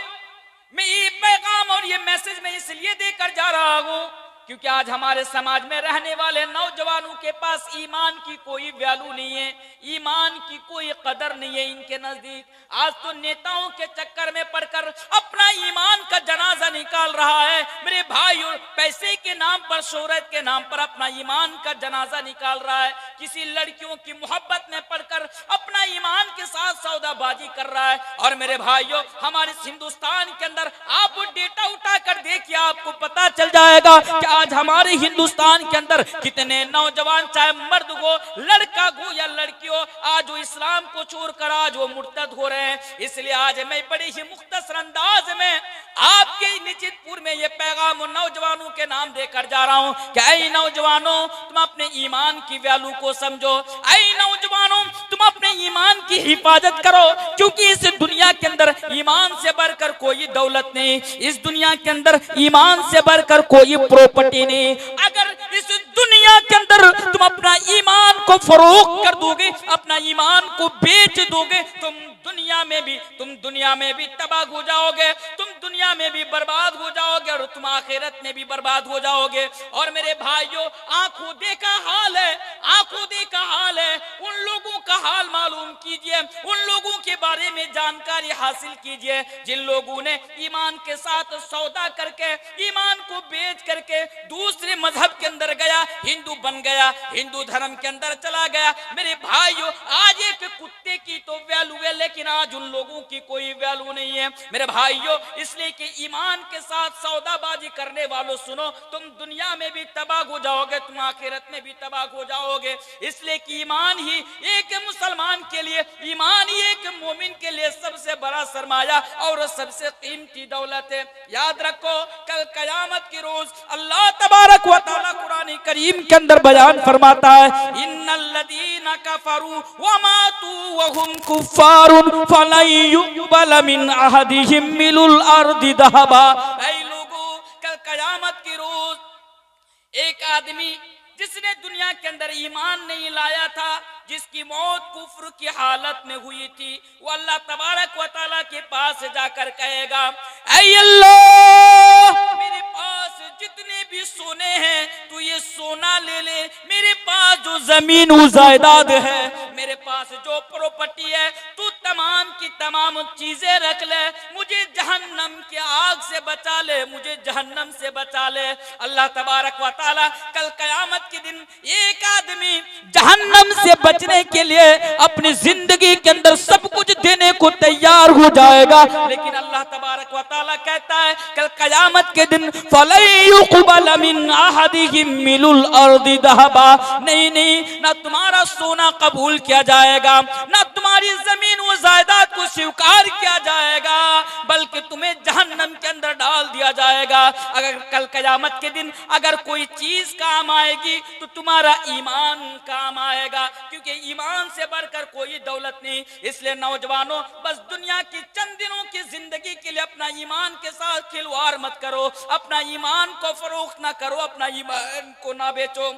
मैं ये पैगाम और ये मैसेज मैं इसलिए देकर जा रहा हूं क्योंकि आज हमारे समाज में रहने वाले नौजवानों के पास ईमान की कोई वैल्यू नहीं है, ईमान की कोई कदर नहीं है इनके नजदीक। आज तो नेताओं के चक्कर में पड़कर अपना ईमान का जनाजा निकाल रहा है। मेरे भाइयों, पैसे के नाम पर, शोहरत के नाम पर अपना ईमान का जनाजा निकाल रहा है। किसी लड़कियों की मोहब्बत में पड़कर अपना ईमान के साथ सौदाबाजी कर रहा है। और मेरे भाइयों, हमारे हिंदुस्तान के अंदर आप डेटा उठाकर देखिए, आपको पता चल जाएगा कि आज हमारे हिंदुस्तान के अंदर कितने नौजवान, चाहे मर्द हो, लड़का हो या लड़की हो, आज वो इस्लाम को छोड़कर आज वो मुर्तद हो रहे हैं। इसलिए आज मैं बड़े ही मुख्तसर अंदाज में आपके निश्चितपुर में ये पैगाम नौजवानों के नाम देकर जा रहा हूं कि ऐ नौजवानों, तुम अपने ईमान की वैल्यू को समझो। ऐ नौजवानों, तुम अपने ईमान की हिफाजत करो, क्योंकि इस दुनिया के अंदर ईमान से बढ़कर कोई दौलत नहीं, इस दुनिया के अंदर ईमान से बढ़कर कोई प्रॉपर्टी नहीं। अगर इस दुनिया के अंदर तुम अपना ईमान को फरोख्त कर दोगे, अपना ईमान को बेच दोगे, तुम दुनिया में भी तबाह हो जाओगे, तुम दुनिया में भी बर्बाद हो जाओगे और तुम आखिरत में भी बर्बाद हो जाओगे। और मेरे भाइयों, आंखों देखा हाल है, आंखों देखा हाल है। उन लोगों का हाल मालूम कीजिए, उन लोगों के बारे में जानकारी हासिल कीजिए जिन लोगों ने ईमान के साथ सौदा करके, ईमान को बेच करके दूसरे मजहब के अंदर गया, हिंदू बन गया, हिंदू धर्म के अंदर चला गया। मेरे भाइयों, आज एक कुत्ते की तो वैल्यू है, लेकिन आज उन लोगों की कोई वैल्यू नहीं है। मेरे भाइयों, इसलिए कि ईमान के साथ सौदाबाजी करने वालों, सुनो, तुम दुनिया में भी तबाह हो जाओगे, तुम आखिरत में भी तबाह हो जाओगे। इसलिए कि ईमान ही एक मुसलमान के लिए, ईमान ही एक मोमिन के लिए सबसे बड़ा सरमाया और सबसे कीमती दौलत है। याद रखो, कल कयामत की रोज अल्लाह तबारक व तआला कुरान करीम के अंदर बयान फरमाता है, इन्नल्लज़ीना कफरू व मातू व हुम कुफ्फारुन फलन युक़बल मिन अहदिहिम मिलुल अर्दि दहबा। ऐ लोगों, कल कयामत की रोज एक आदमी जिसने दुनिया के अंदर ईमान नहीं लाया था, जिसकी मौत कुफ्र की हालत में हुई थी, वो अल्लाह तबारक व तआला के पास जाकर कहेगा, ऐ अल्लाह, मेरे पास जितने भी सोने हैं तू ये सोना ले ले, मेरे पास जो जमीन व जायदाद है, मेरे पास जो प्रॉपर्टी है, तू तमाम की तमाम चीजें रख ले, मुझे जहन्नम के आग से बचा ले, मुझे जहन्नम से बचा ले। अल्लाह तबारक व तआला कल कयामत के दिन एक आदमी जहन्नम से बचने के लिए अपनी जिंदगी के अंदर सब कुछ देने को तैयार हो जाएगा, लेकिन अल्लाह तबारक व तआला कहता है कल कयामत के दिन फलयुक़बल मिन अहदिहिम मिलुल अर्दि दहबा, नहीं नहीं, ना तुम्हारा सोना कबूल किया जाएगा, ना तुम्हारी जमीन व जायदाद को स्वीकार किया जाएगा, बल्कि तुम्हें जहन्नम के अंदर डाल दिया जाएगा। अगर कल कयामत के दिन अगर कोई चीज काम आएगी तो तुम्हारा ईमान काम आएगा, क्योंकि ईमान से बढ़कर कोई दौलत नहीं। इसलिए नौजवानों, बस दुनिया की चंद दिनों की जिंदगी के लिए अपना ईमान के साथ खिलवाड़ मत करो, अपना ईमान को फरोख्त ना करो, अपना ईमान को ना बेचो।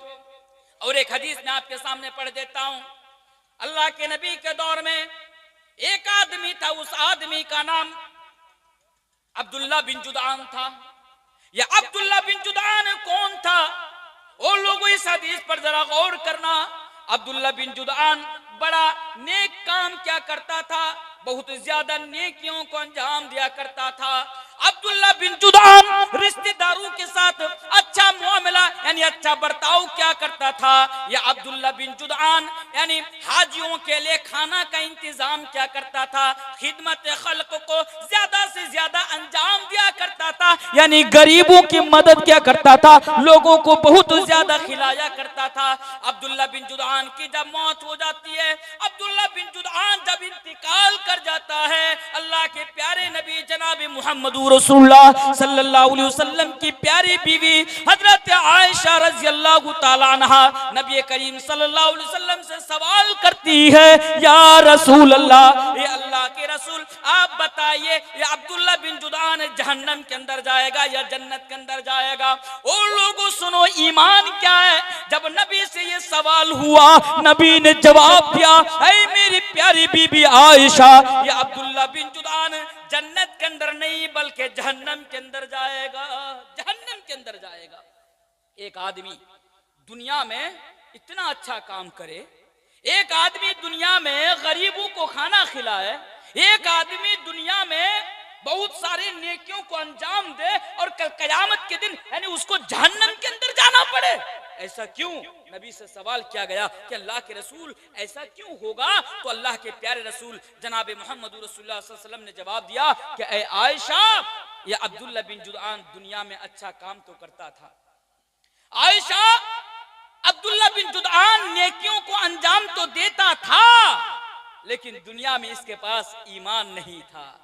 और एक हदीस मैं आपके सामने पढ़ देता हूं। अल्लाह के नबी के दौर में एक आदमी था, उस आदमी का नाम अब्दुल्ला बिन जुदान था। यह अब्दुल्ला बिन जुदान कौन था? और लोगों इस हदीस पर जरा गौर करना। अब्दुल्ला बिन जुदान बड़ा नेक काम क्या करता था, बहुत ज्यादा नेकियों को अंजाम दिया करता था। अब्दुल्ला बिन जुदान रिश्तेदारों के साथ अच्छा मामला यानी अच्छा बर्ताव क्या करता था। यह अब्दुल्ला बिन जुदान यानी हाजियों के लिए खाना का इंतजाम क्या करता था, खिदमत खल्क को ज्यादा से ज्यादा अंजाम दिया करता था, यानी गरीबों की मदद क्या करता था, लोगों को बहुत ज्यादा खिलाया करता था। अब्दुल्ला बिन जुदान की जब मौत हो जाती है, अब्दुल्ला बिन जुदान जब इंतकाल कर जाता है, अल्लाह के प्यारे नबी जनाब मोहम्मद रसूलुल्लाह सल्लल्लाहु अलैहि वसल्लम की प्यारी बीवी हजरत आयशा रज़ी अल्लाह तआला अन्हा नबी करीम सल्लल्लाहु अलैहि वसल्लम से सवाल करती है, या रसूल अल्लाह, ये अल्लाह के रसूल आप बताइए, ये अब्दुल्ला बिन जुदान जहन्नम के अंदर जाएगा या जन्नत के अंदर जाएगा? और लोगों सुनो, ईमान क्या है? जब नबी से ये सवाल हुआ, नबी ने जवाब दिया, ऐ मेरी प्यारी बीबी आयशा, ये अब्दुल्ला बिन जुदान जन्नत के अंदर नहीं बल्कि जहन्नम के अंदर जाएगा, जहन्नम के अंदर जाएगा। एक आदमी दुनिया में इतना अच्छा काम करे, एक आदमी दुनिया में गरीबों को खाना खिलाए, एक आदमी दुनिया में बहुत सारे नेकियों को अंजाम दे, और कल कयामत के दिन यानी उसको जहन्नम के अंदर जाना पड़े। ऐसा क्यों? नबी से सवाल किया गया कि अल्लाह के रसूल ऐसा क्यों होगा? तो अल्लाह के प्यारे रसूल जनाब मोहम्मद रसूलुल्लाह सल्लल्लाहु अलैहि वसल्लम ने जवाब दिया कि ऐ आयशा, ये अब्दुल्ला बिन जुदान दुनिया में अच्छा काम तो करता था। आयशा, अब्दुल्ला बिन जुदान नेकियों को अंजाम तो देता था, लेकिन दुनिया में इसके पास ईमान नहीं था,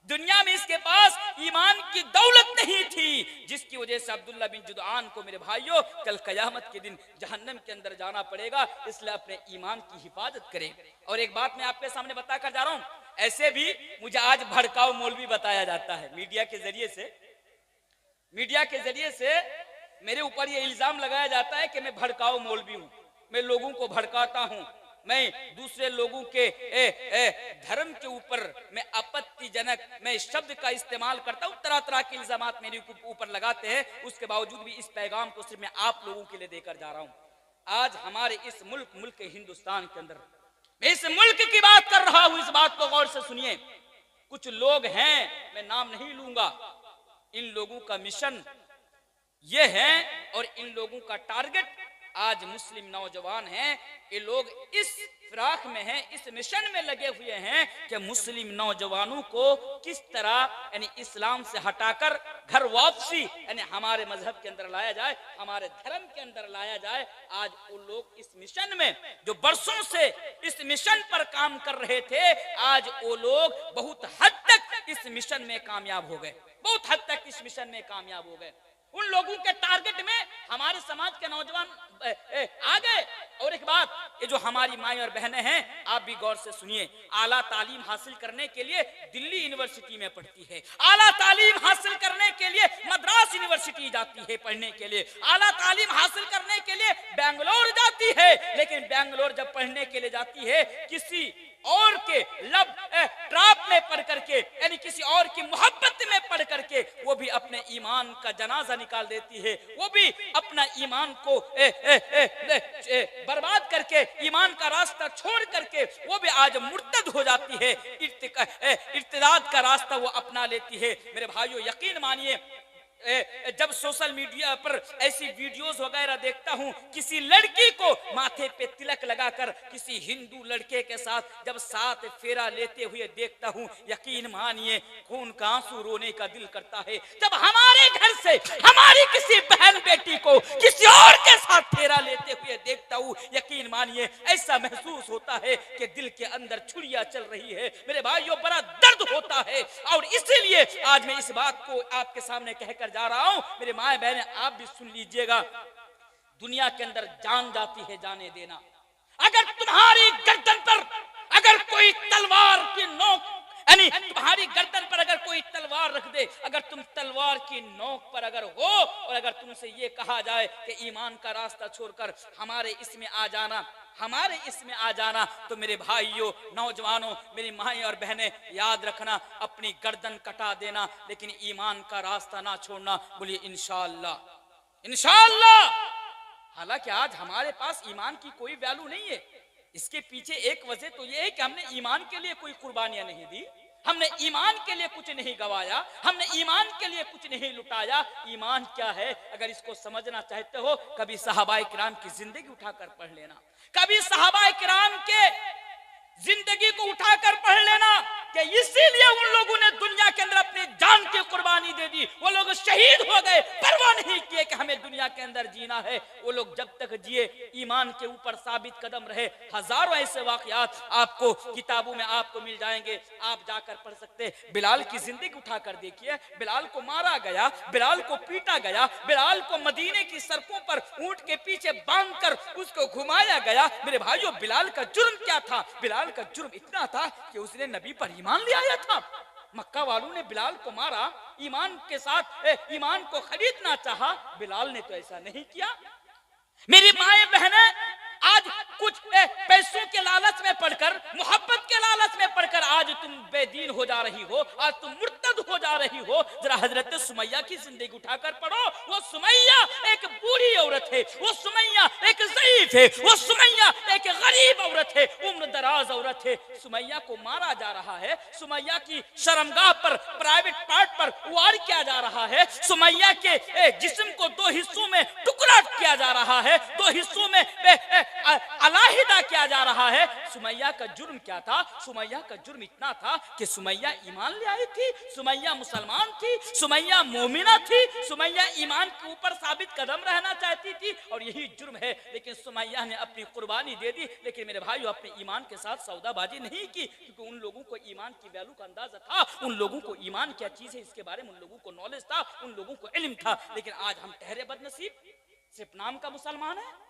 दुनिया में इसके पास ईमान की दौलत नहीं थी, जिसकी वजह से अब्दुल्ला बिन जुदान को मेरे भाइयों कल कयामत के दिन जहन्नम के अंदर जाना पड़ेगा। इसलिए अपने ईमान की हिफाजत करें। और एक बात मैं आपके सामने बताकर जा रहा हूं, ऐसे भी मुझे आज भड़काऊ मौलवी बताया जाता है मीडिया के जरिए से मेरे ऊपर ये इल्जाम लगाया जाता है कि मैं भड़काऊ मौलवी हूं, मैं लोगों को भड़काता हूं, मैं दूसरे लोगों के धर्म के ऊपर मैं आपत्तिजनक मैं शब्द का इस्तेमाल करता हूं, तरह तरह के इल्जामात मेरे ऊपर लगाते हैं। उसके बावजूद भी इस पैगाम को सिर्फ मैं आप लोगों के लिए देकर जा रहा हूं। आज हमारे इस मुल्क हिंदुस्तान के अंदर मैं इस मुल्क की बात कर रहा हूं, इस बात को गौर से सुनिए। कुछ लोग हैं, मैं नाम नहीं लूंगा, इन लोगों का मिशन ये है और इन लोगों का टारगेट आज मुस्लिम नौजवान हैं। ये लोग इस फिराक में हैं, इस मिशन में लगे हुए हैं कि मुस्लिम नौजवानों को किस तरह यानी इस्लाम से हटाकर घर वापसी यानी हमारे मजहब के अंदर लाया जाए, हमारे धर्म के अंदर लाया जाए। आज वो लोग इस मिशन में जो बरसों से इस मिशन पर काम कर रहे थे, आज वो लोग बहुत हद तक इस मिशन में कामयाब हो गए, बहुत हद तक इस मिशन में कामयाब हो गए। उन लोगों के टारगेट में हमारे समाज के नौजवान आ गए। और एक बात, ये जो हमारी माएं और बहनें हैं, आप भी गौर से सुनिए, आला तालीम हासिल करने के लिए दिल्ली यूनिवर्सिटी में पढ़ती है, आला तालीम हासिल करने के लिए मद्रास यूनिवर्सिटी जाती है पढ़ने के लिए, आला तालीम हासिल करने के लिए बेंगलोर जाती है, लेकिन बेंगलोर जब पढ़ने के लिए जाती है किसी और के लब ट्रैप में पढ़ करके यानी किसी और की मोहब्बत में पढ़ करके वो भी अपने ईमान का जनाजा निकाल देती है, वो भी अपना ईमान को बर्बाद करके ईमान का रास्ता छोड़ करके वो भी आज मुर्तद हो जाती है, इर्तिदाद का रास्ता वो अपना लेती है। मेरे भाइयों यकीन मानिए, जब सोशल मीडिया पर ऐसी वीडियोस वगैरह देखता हूँ, किसी लड़की को माथे पे तिलक लगाकर किसी हिंदू लड़के के साथ जब साथ फेरा लेते हुए देखता हूँ, यकीन मानिए खून का आंसू रोने का दिल करता है। जब हमारे घर से हमारी किसी बहन बेटी को किसी और के साथ फेरा लेते हुए देखता हूँ, यकीन मानिए ऐसा महसूस होता है कि दिल के अंदर छुरियां चल रही है। मेरे भाइयों बड़ा दर्द होता है, और इसीलिए आज मैं इस बात को आपके सामने कहकर जा रहा हूं। मेरे माए बहने आप भी सुन लीजिएगा, दुनिया के अंदर जान जाती है जाने देना। अगर तुम्हारी गर्दन पर अगर कोई तलवार की नोक, यानी तुम्हारी गर्दन पर अगर कोई तलवार रख दे, अगर तुम तलवार की नोक पर अगर हो, और अगर तुमसे ये कहा जाए कि ईमान का रास्ता छोड़कर हमारे इसमें आ जाना, हमारे इसमें आ जाना, तो मेरे भाइयों नौजवानों मेरी माएं और बहनें याद रखना, अपनी गर्दन कटा देना लेकिन ईमान का रास्ता ना छोड़ना। बोलिए इंशाअल्लाह इंशाअल्लाह। हालांकि आज हमारे पास ईमान की कोई वैल्यू नहीं है, इसके पीछे एक वजह तो ये है कि हमने ईमान के लिए कोई कुर्बानियां नहीं दी, हमने ईमान के लिए कुछ नहीं गवाया, हमने ईमान के लिए कुछ नहीं लुटाया। ईमान क्या है अगर इसको समझना चाहते हो, कभी सहाबाए किराम की जिंदगी उठाकर पढ़ लेना, कभी सहाबाए किराम के जिंदगी को उठाकर पढ़ लेना कि इसीलिए उन लोगों ने दुनिया के अंदर अपनी जान की कुर्बानी दे दी। वो लोग शहीद हो गए, परवाह नहीं किए कि हमें दुनिया के अंदर जीना है। वो लोग जब तक जिए ईमान के ऊपर साबित कदम रहे। हजारों ऐसे वाकयात आपको किताबों में आपको मिल जाएंगे, आप जाकर पढ़ सकते हैं। बिलाल की जिंदगी उठाकर देखिए, बिलाल को मारा गया, बिलाल को पीटा गया, बिलाल को मदीने की सड़कों पर ऊंट के पीछे बांधकर उसको घुमाया गया। मेरे भाइयों बिलाल का जुर्म क्या था? बिलाल का जुर्म इतना था कि उसने नबी पर ईमान ले आया था। मक्का वालों ने बिलाल को मारा, ईमान के साथ ईमान को खरीदना चाहा, बिलाल ने तो ऐसा नहीं किया। मेरी माएं बहनें आज कुछ पैसों के लालच में पढ़कर, मोहब्बत के लालच में पढ़कर आज तुम बेदीन हो जा रही हो, आज तुम मुर्तद हो जा रही हो। जरा हजरत सुमैया की जिंदगी उठाकर पढ़ो। वो सुमैया एक बूढ़ी औरत है, वो सुमैया एक ज़ईफ है, वो सुमैया एक गरीब औरत है, उम्र दराज औरत है। सुमैया को मारा जा रहा है, सुमैया की शर्मगाह पर, प्राइवेट पार्ट पर वार किया जा रहा है, सुमैया के जिस्म को दो हिस्सों में टुकड़ा किया जा रहा है, दो हिस्सों में अलाहिदा किया जा रहा है। सुमैया का जुर्म क्या था? सुमैया का जुर्म इतना था कि सुमैया ईमान ले आई थी, सुमैया मुसलमान थी, सुमैया मोमिना थी, सुमैया ईमान के ऊपर साबित कदम रहना चाहती थी, और यही जुर्म है। लेकिन सुमैया ने अपनी कुर्बानी दे दी, लेकिन मेरे भाइयों अपने ईमान के साथ सौदाबाजी नहीं की, क्योंकि उन लोगों को ईमान की वैल्यू का अंदाजा था, उन लोगों को ईमान क्या चीज है इसके बारे में उन लोगों को नॉलेज था, उन लोगों को इल्म था। लेकिन आज हम ठहरे बदनसीब, सिर्फ नाम का मुसलमान है।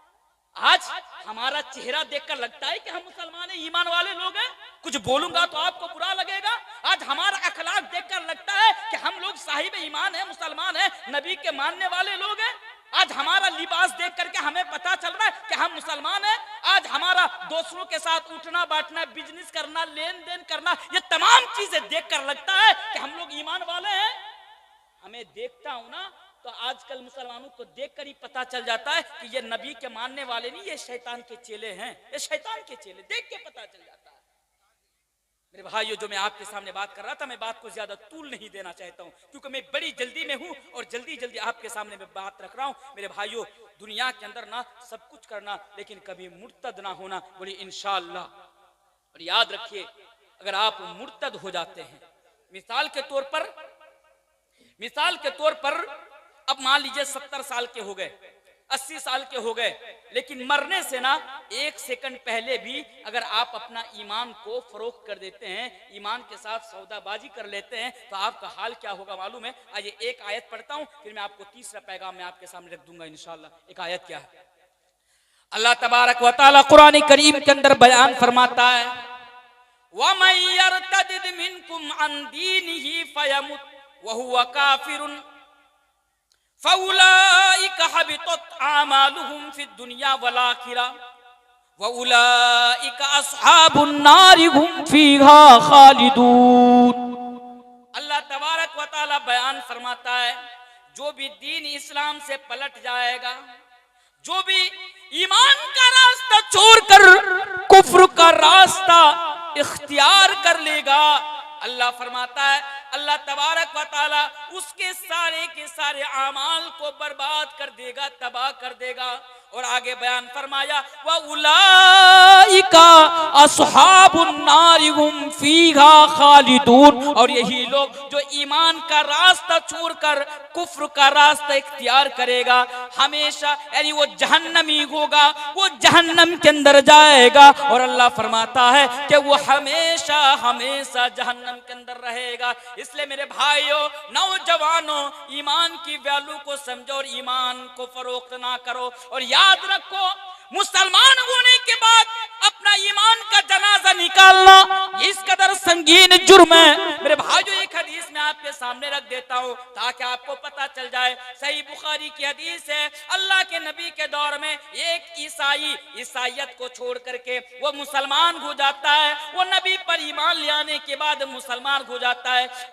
आज हमारा चेहरा देखकर लगता है कि हम मुसलमान हैं, ईमान वाले लोग हैं, कुछ बोलूंगा तो आपको बुरा लगेगा। आज हमारा अखलाक देखकर लगता है कि हम लोग साहिब ईमान हैं, मुसलमान हैं, नबी के मानने वाले लोग हैं। आज हमारा लिबास देख करके हमें पता चल रहा है कि हम मुसलमान हैं। आज हमारा दूसरों के साथ उठना बैठना, बिजनेस करना, लेन देन करना, ये तमाम चीजें देखकर लगता है कि हम लोग ईमान वाले हैं। हमें देखता हूं ना तो आजकल मुसलमानों को देखकर ही पता चल जाता है कि ये नबी के मानने वाले नहीं, ये शैतान के चेले हैं, ये शैतान के चेले, देख के पता चल जाता है। मेरे भाइयों जो मैं आपके सामने बात कर रहा था, मैं बात को ज्यादा तूल नहीं देना चाहता हूं, क्योंकि मैं बड़ी जल्दी में हूं और जल्दी जल्दी आपके सामने मैं बात रख रहा हूं। मेरे भाइयों दुनिया के अंदर ना सब कुछ करना, लेकिन कभी मुर्तद ना होना। बोलिए इंशाअल्लाह। और याद रखिए अगर आप मुर्तद हो जाते हैं, मिसाल के तौर पर अब मान लीजिए 70 साल के हो गए, 80 साल के हो गए, लेकिन मरने से ना एक सेकंड पहले भी अगर आप अपना ईमान को फरोख्त कर देते हैं, ईमान के साथ सौदाबाजी कर लेते हैं, तो आपका हाल क्या होगा मालूम है? आइए एक आयत पढ़ता हूं, फिर मैं आपको तीसरा पैगाम मैं आपके सामने रख दूंगा इंशाअल्लाह। एक आयत क्या है? अल्लाह तबारक व तआला कुरान करीम के अंदर बयान फरमाता है, वमन यर्तदिद मिनकुम अन दीनिही फयमुत व हुवा काफिरुन फउलाइका हबितत आमालुहुम फिद दुनिया वल आखिरह व उलाइका अस्हाबुन नारि हुम फीहा खालिदून। अल्लाह तबारक व तआला बयान फरमाता है, जो भी दीन इस्लाम से पलट जाएगा, जो भी ईमान का रास्ता छोड़कर कुफ्र का रास्ता इख्तियार कर लेगा, अल्लाह फरमाता है अल्लाह तबारक व ताला उसके सारे के सारे आमाल को बर्बाद कर देगा, तबाह कर देगा। और आगे बयान फरमाया व उलाइका अस्हाबुन नार हुम फीहा खालिदून, और यही लोग जो ईमान का रास्ता छोड़कर कुफ्र का रास्ता इख्तियार करेगा, हमेशा यानी वो जहन्नमी होगा, वो जहन्नम के अंदर जाएगा। और अल्लाह फरमाता है कि वो हमेशा हमेशा जहन्नम के अंदर रहेगा। इसलिए मेरे भाइयों, नौजवानों, ईमान की वैल्यू को समझो और ईमान को फरोख्त ना करो। और याद रखो, मुसलमान होने के बाद अपना ईमान का जनाजा निकालना इस कदर संगीन जुर्म है। मेरे भाइयों, एक हदीस मैं आपके सामने रख देता हूँ ताकि आपको पता चल जाए। सही बुखारी की हदीस है, अल्लाह के नबी के दौर में एक ईसाई ईसाइयत को छोड़ करके वो मुसलमान हो जाता है। वो नबी पर ईमान ले आने के बाद मुसलमान हो जाता है।